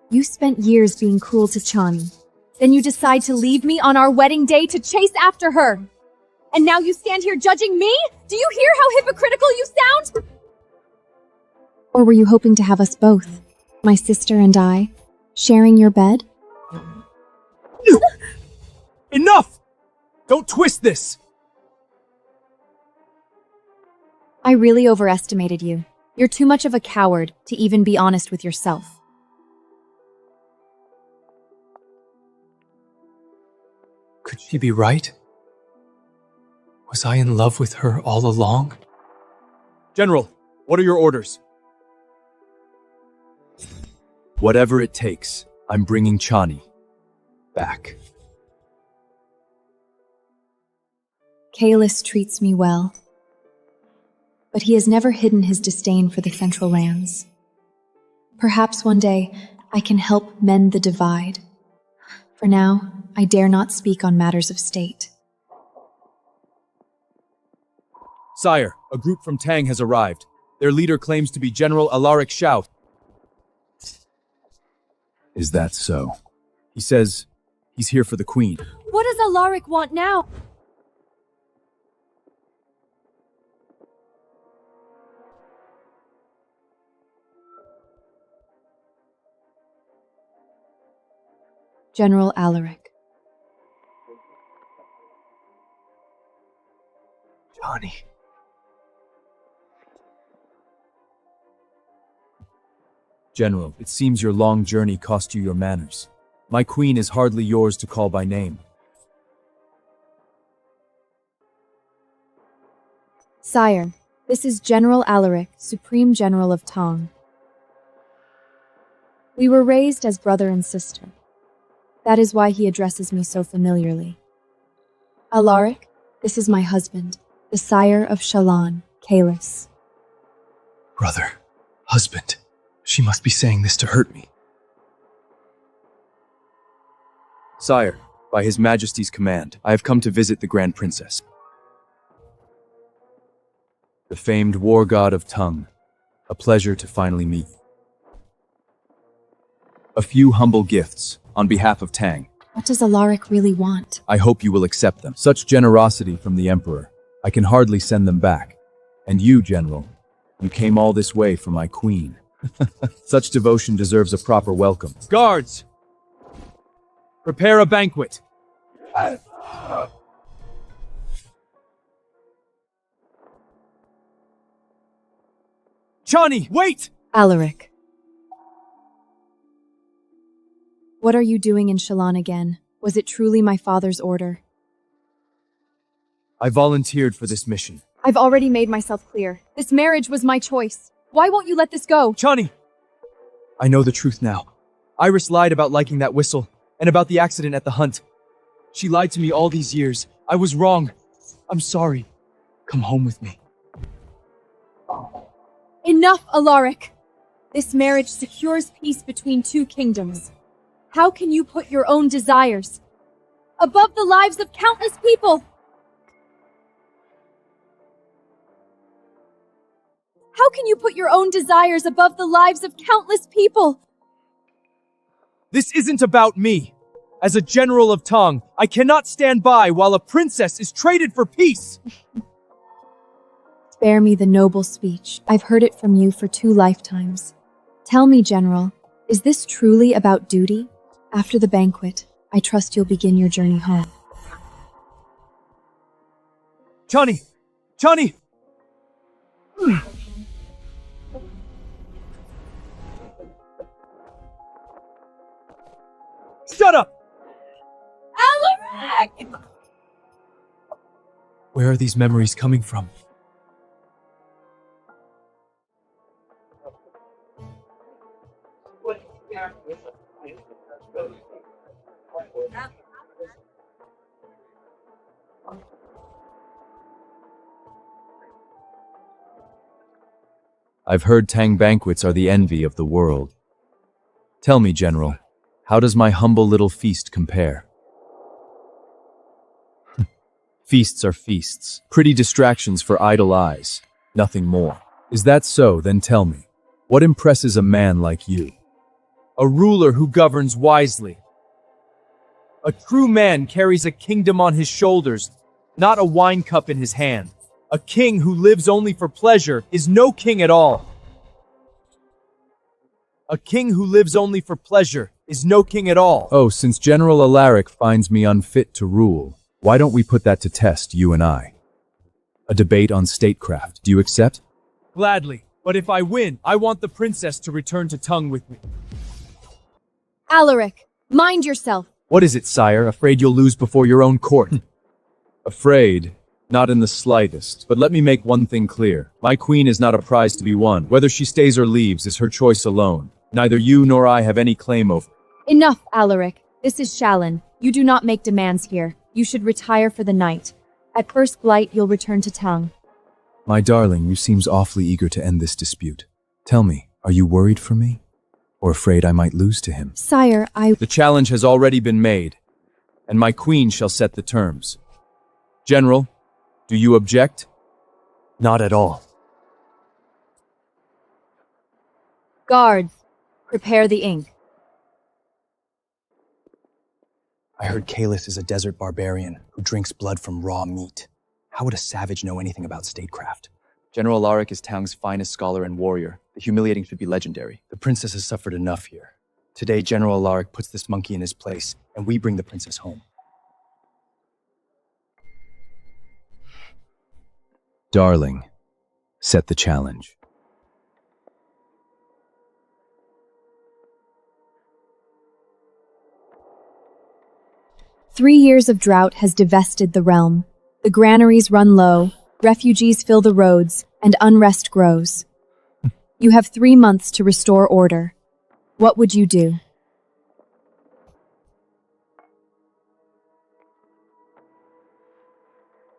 You spent years being cruel to Chani. Then you decide to leave me on our wedding day to chase after her. And now you stand here judging me? Do you hear how hypocritical you sound? Or were you hoping to have us both, my sister and I, sharing your bed? Enough! Don't twist this! I really overestimated you. You're too much of a coward to even be honest with yourself. Could she be right? Was I in love with her all along? General, what are your orders? Whatever it takes, I'm bringing Chani back. Kaelis treats me well, but he has never hidden his disdain for the Central Lands. Perhaps one day I can help mend the divide. For now, I dare not speak on matters of state. Sire, a group from Tang has arrived. Their leader claims to be General Alaric Shao. Is that so? He says he's here for the Queen. What does Alaric want now? General Alaric. Chani. General, it seems your long journey cost you your manners. My queen is hardly yours to call by name. Sire, this is General Alaric, Supreme General of Tang. We were raised as brother and sister. That is why he addresses me so familiarly. Alaric, this is my husband, the sire of Shallan, Kaelis. Brother. Husband. She must be saying this to hurt me. Sire, by His Majesty's command, I have come to visit the Grand Princess. The famed war god of Tang. A pleasure to finally meet. A few humble gifts on behalf of Tang. What does Alaric really want? I hope you will accept them. Such generosity from the Emperor. I can hardly send them back. And you, General, you came all this way for my queen. Such devotion deserves a proper welcome. Guards! Prepare a banquet. Chani, wait! Alaric. What are you doing in Shallan again? Was it truly my father's order? I volunteered for this mission. I've already made myself clear. This marriage was my choice. Why won't you let this go? Chani! I know the truth now. Iris lied about liking that whistle, and about the accident at the hunt. She lied to me all these years. I was wrong. I'm sorry. Come home with me. Enough, Alaric! This marriage secures peace between two kingdoms. How can you put your own desires above the lives of countless people? How can you put your own desires above the lives of countless people? This isn't about me. As a general of Tang, I cannot stand by while a princess is traded for peace. Spare me the noble speech. I've heard it from you for 2 lifetimes. Tell me, General, is this truly about duty? After the banquet, I trust you'll begin your journey home. Chani! Chani! Shut up! Alaric! Where are these memories coming from? I've heard Tang banquets are the envy of the world. Tell me, General, how does my humble little feast compare? Feasts are feasts, pretty distractions for idle eyes, nothing more. Is that so? Then tell me, what impresses a man like you? A ruler who governs wisely. A true man carries a kingdom on his shoulders, not a wine cup in his hand. A king who lives only for pleasure is no king at all. A king who lives only for pleasure is no king at all. Oh, since General Alaric finds me unfit to rule, why don't we put that to test, you and I? A debate on statecraft. Do you accept? Gladly, but if I win, I want the princess to return to Tung with me. Alaric, mind yourself. What is it, sire? Afraid you'll lose before your own court? Afraid? Not in the slightest. But let me make one thing clear. My queen is not a prize to be won. Whether she stays or leaves is her choice alone. Neither you nor I have any claim over. Enough, Alaric. This is Shallan. You do not make demands here. You should retire for the night. At first blight, you'll return to Tung. My darling, you seems awfully eager to end this dispute. Tell me, are you worried for me? Or afraid I might lose to him? Sire, The challenge has already been made, and my queen shall set the terms. General, do you object? Not at all. Guards, prepare the ink. I heard Kaelis is a desert barbarian who drinks blood from raw meat. How would a savage know anything about statecraft? General Alaric is Tang's finest scholar and warrior. The humiliating should be legendary. The princess has suffered enough here. Today, General Alaric puts this monkey in his place, and we bring the princess home. Darling, set the challenge. "3 years of drought has divested the realm. The granaries run low, refugees fill the roads, and unrest grows. You have 3 months to restore order. What would you do?"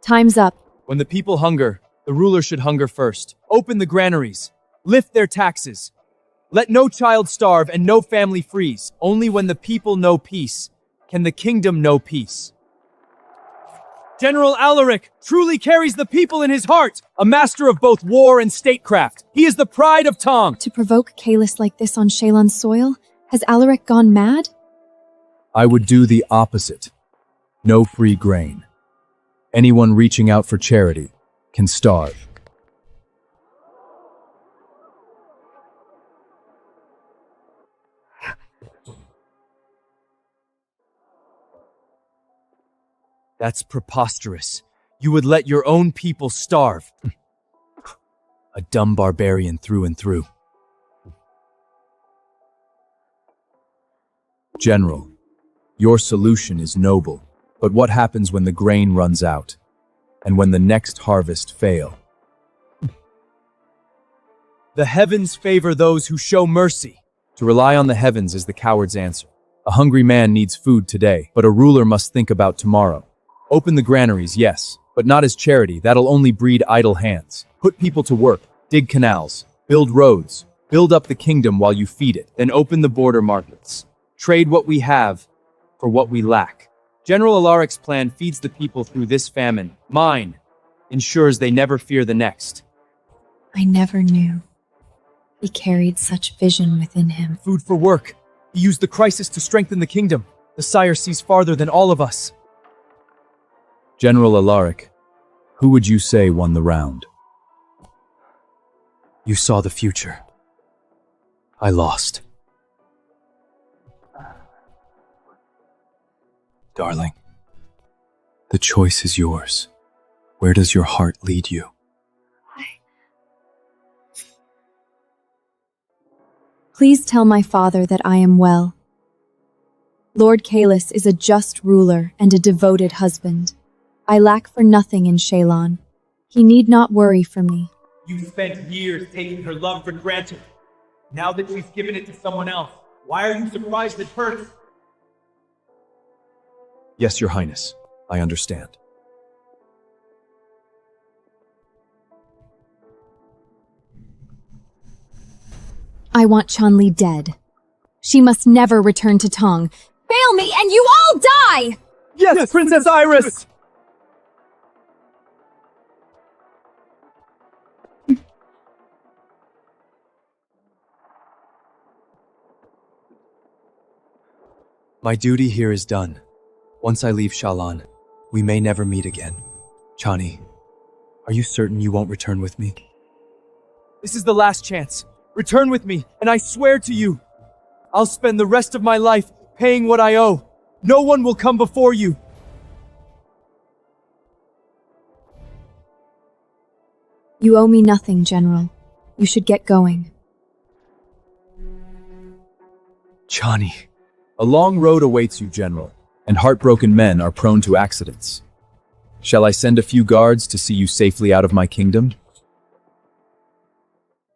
Time's up. When the people hunger, the ruler should hunger first. Open the granaries. Lift their taxes. Let no child starve and no family freeze. Only when the people know peace can the kingdom know peace. General Alaric truly carries the people in his heart, a master of both war and statecraft. He is the pride of Tang. To provoke Kaelis like this on Shallan's soil? Has Alaric gone mad? I would do the opposite. No free grain. Anyone reaching out for charity can starve. That's preposterous. You would let your own people starve. A dumb barbarian through and through. General, your solution is noble, but what happens when the grain runs out? And when the next harvest fail? The heavens favor those who show mercy. To rely on the heavens is the coward's answer. A hungry man needs food today, but a ruler must think about tomorrow. Open the granaries, yes, but not as charity. That'll only breed idle hands. Put people to work, dig canals, build roads, build up the kingdom while you feed it. Then open the border markets. Trade what we have for what we lack. General Alaric's plan feeds the people through this famine. Mine ensures they never fear the next. I never knew. He carried such vision within him. Food for work. He used the crisis to strengthen the kingdom. The sire sees farther than all of us. General Alaric, who would you say won the round? You saw the future. I lost. Darling, the choice is yours. Where does your heart lead you? Please tell my father that I am well. Lord Kaelis is a just ruler and a devoted husband. I lack for nothing in Shalon. He need not worry for me. You spent years taking her love for granted. Now that she's given it to someone else, why are you surprised it hurts? Yes, Your Highness. I understand. I want Chani dead. She must never return to Tong. Fail me and you all die! Yes, Princess Iris! My duty here is done. Once I leave Shalon, we may never meet again. Chani, are you certain you won't return with me? This is the last chance. Return with me, and I swear to you, I'll spend the rest of my life paying what I owe. No one will come before you. You owe me nothing, General. You should get going. Chani. A long road awaits you, General, and heartbroken men are prone to accidents. Shall I send a few guards to see you safely out of my kingdom?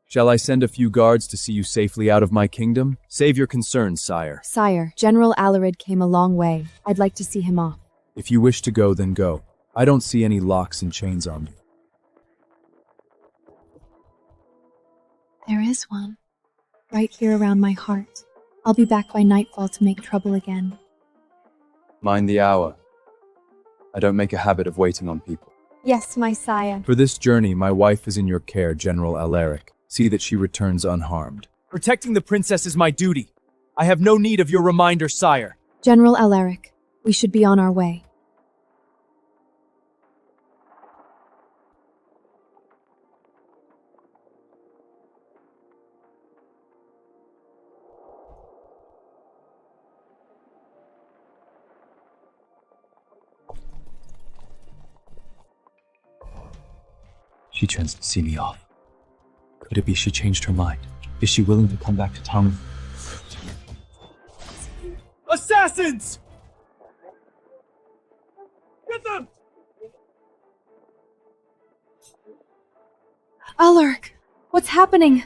Shall I send a few guards to see you safely out of my kingdom? Save your concerns, sire. Sire, General Alaric came a long way. I'd like to see him off. If you wish to go, then go. I don't see any locks and chains on me. There is one, right here around my heart. I'll be back by nightfall to make trouble again. Mind the hour. I don't make a habit of waiting on people. Yes, my sire. For this journey, my wife is in your care, General Alaric. See that she returns unharmed. Protecting the princess is my duty. I have no need of your reminder, sire. General Alaric, we should be on our way. She turns to see me off. Could it be she changed her mind? Is she willing to come back to town? Assassins! Get them! Alaric, what's happening?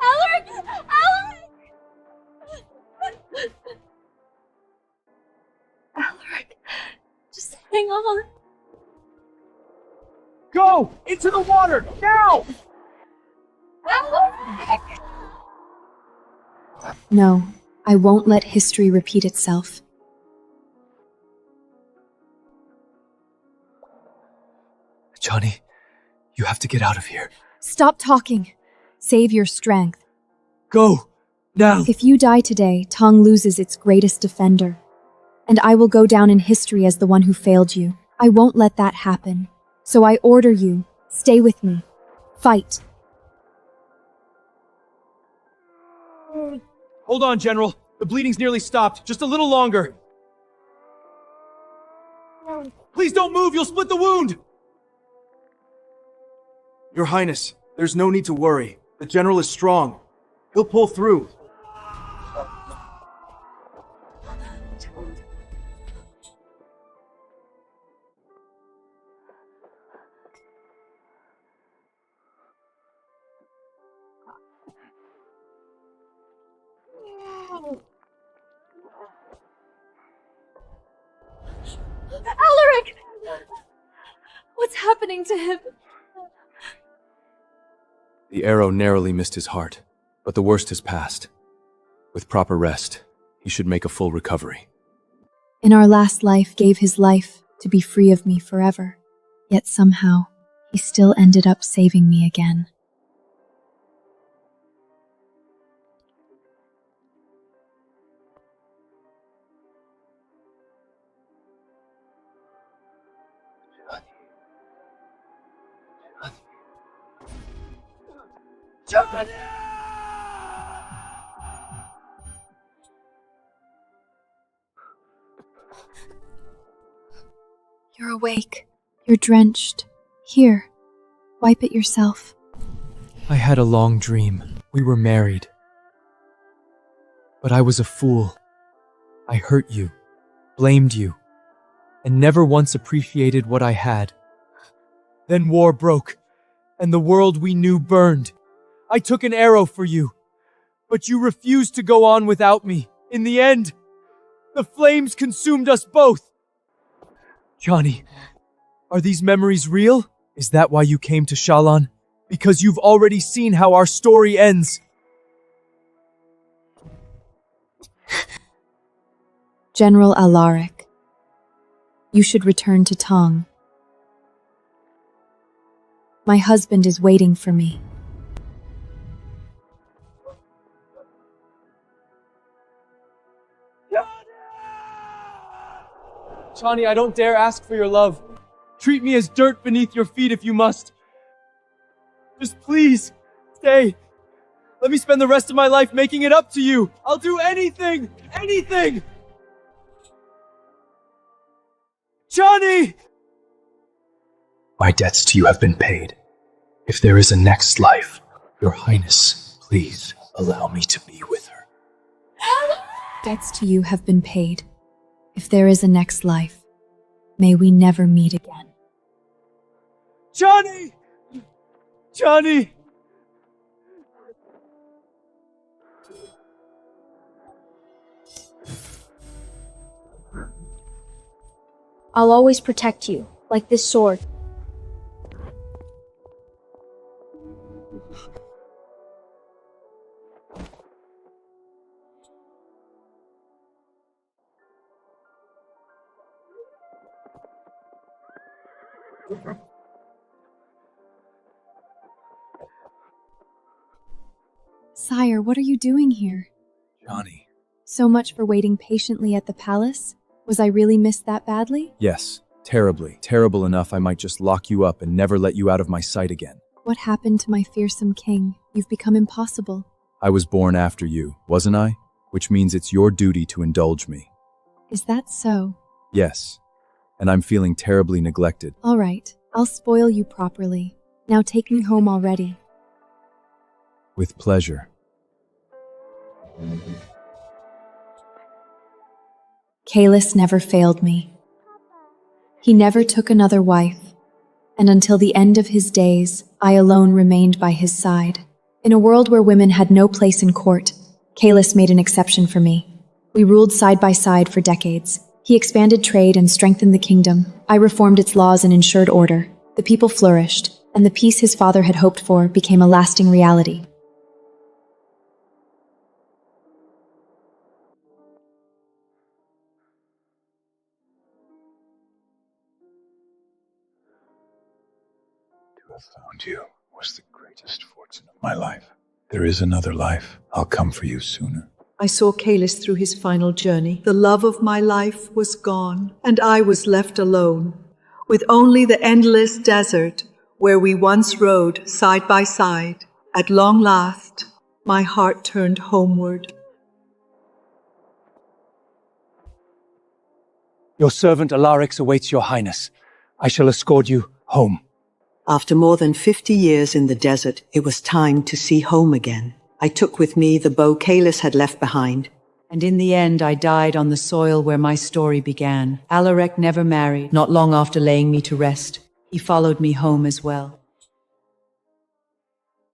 Alaric! Alaric! Alaric, just hang on. Go! Into the water! Now! Alaric! No, I won't let history repeat itself. Chani, you have to get out of here. Stop talking. Save your strength. Go! Now! If you die today, Tong loses its greatest defender. And I will go down in history as the one who failed you. I won't let that happen. So I order you, stay with me. Fight. Hold on, General. The bleeding's nearly stopped. Just a little longer. Please don't move! You'll split the wound! Your Highness, there's no need to worry. The General is strong. He'll pull through. Alaric! What's happening to him? The arrow narrowly missed his heart, but the worst has passed. With proper rest, he He should make a full recovery. In our last life gave his life to be free of me forever. Yet somehow, he still ended up saving me again. You're awake. You're drenched. Here, wipe it yourself. I had a long dream. We were married. But I was a fool. I hurt you, blamed you, and never once appreciated what I had. Then war broke, and the world we knew burned. I took an arrow for you, but you refused to go on without me. In the end, the flames consumed us both. Chani, are these memories real? Is that why you came to Shallan? Because you've already seen how our story ends. General Alaric, you should return to Tong. My husband is waiting for me. Chani, I don't dare ask for your love. Treat me as dirt beneath your feet if you must. Just please, stay. Let me spend the rest of my life making it up to you. I'll do anything! Anything! Chani! My debts to you have been paid. If there is a next life, Your Highness, please allow me to be with her. Debts to you have been paid. If there is a next life, may we never meet again. Chani! Chani! I'll always protect you, like this sword. Sire, what are you doing here? Chani. So much for waiting patiently at the palace? Was I really missed that badly? Yes, terribly. Terrible enough I might just lock you up and never let you out of my sight again. What happened to my fearsome king? You've become impossible. I was born after you, wasn't I? Which means it's your duty to indulge me. Is that so? Yes, and I'm feeling terribly neglected. All right, I'll spoil you properly. Now take me home already. With pleasure. Kaelis never failed me. He never took another wife, and until the end of his days, I alone remained by his side. In a world where women had no place in court, Kaelis made an exception for me. We ruled side by side for decades. He expanded trade and strengthened the kingdom. I reformed its laws and ensured order. The people flourished, and the peace his father had hoped for became a lasting reality. To have found you was the greatest fortune of my life. There is another life. I'll come for you sooner. I saw Kaelis through his final journey. The love of my life was gone, and I was left alone, with only the endless desert where we once rode side by side. At long last, my heart turned homeward. Your servant Alaric awaits your highness. I shall escort you home. After more than 50 years in the desert, it was time to see home again. I took with me the bow Kaelis had left behind. And in the end, I died on the soil where my story began. Alaric never married, not long after laying me to rest. He followed me home as well.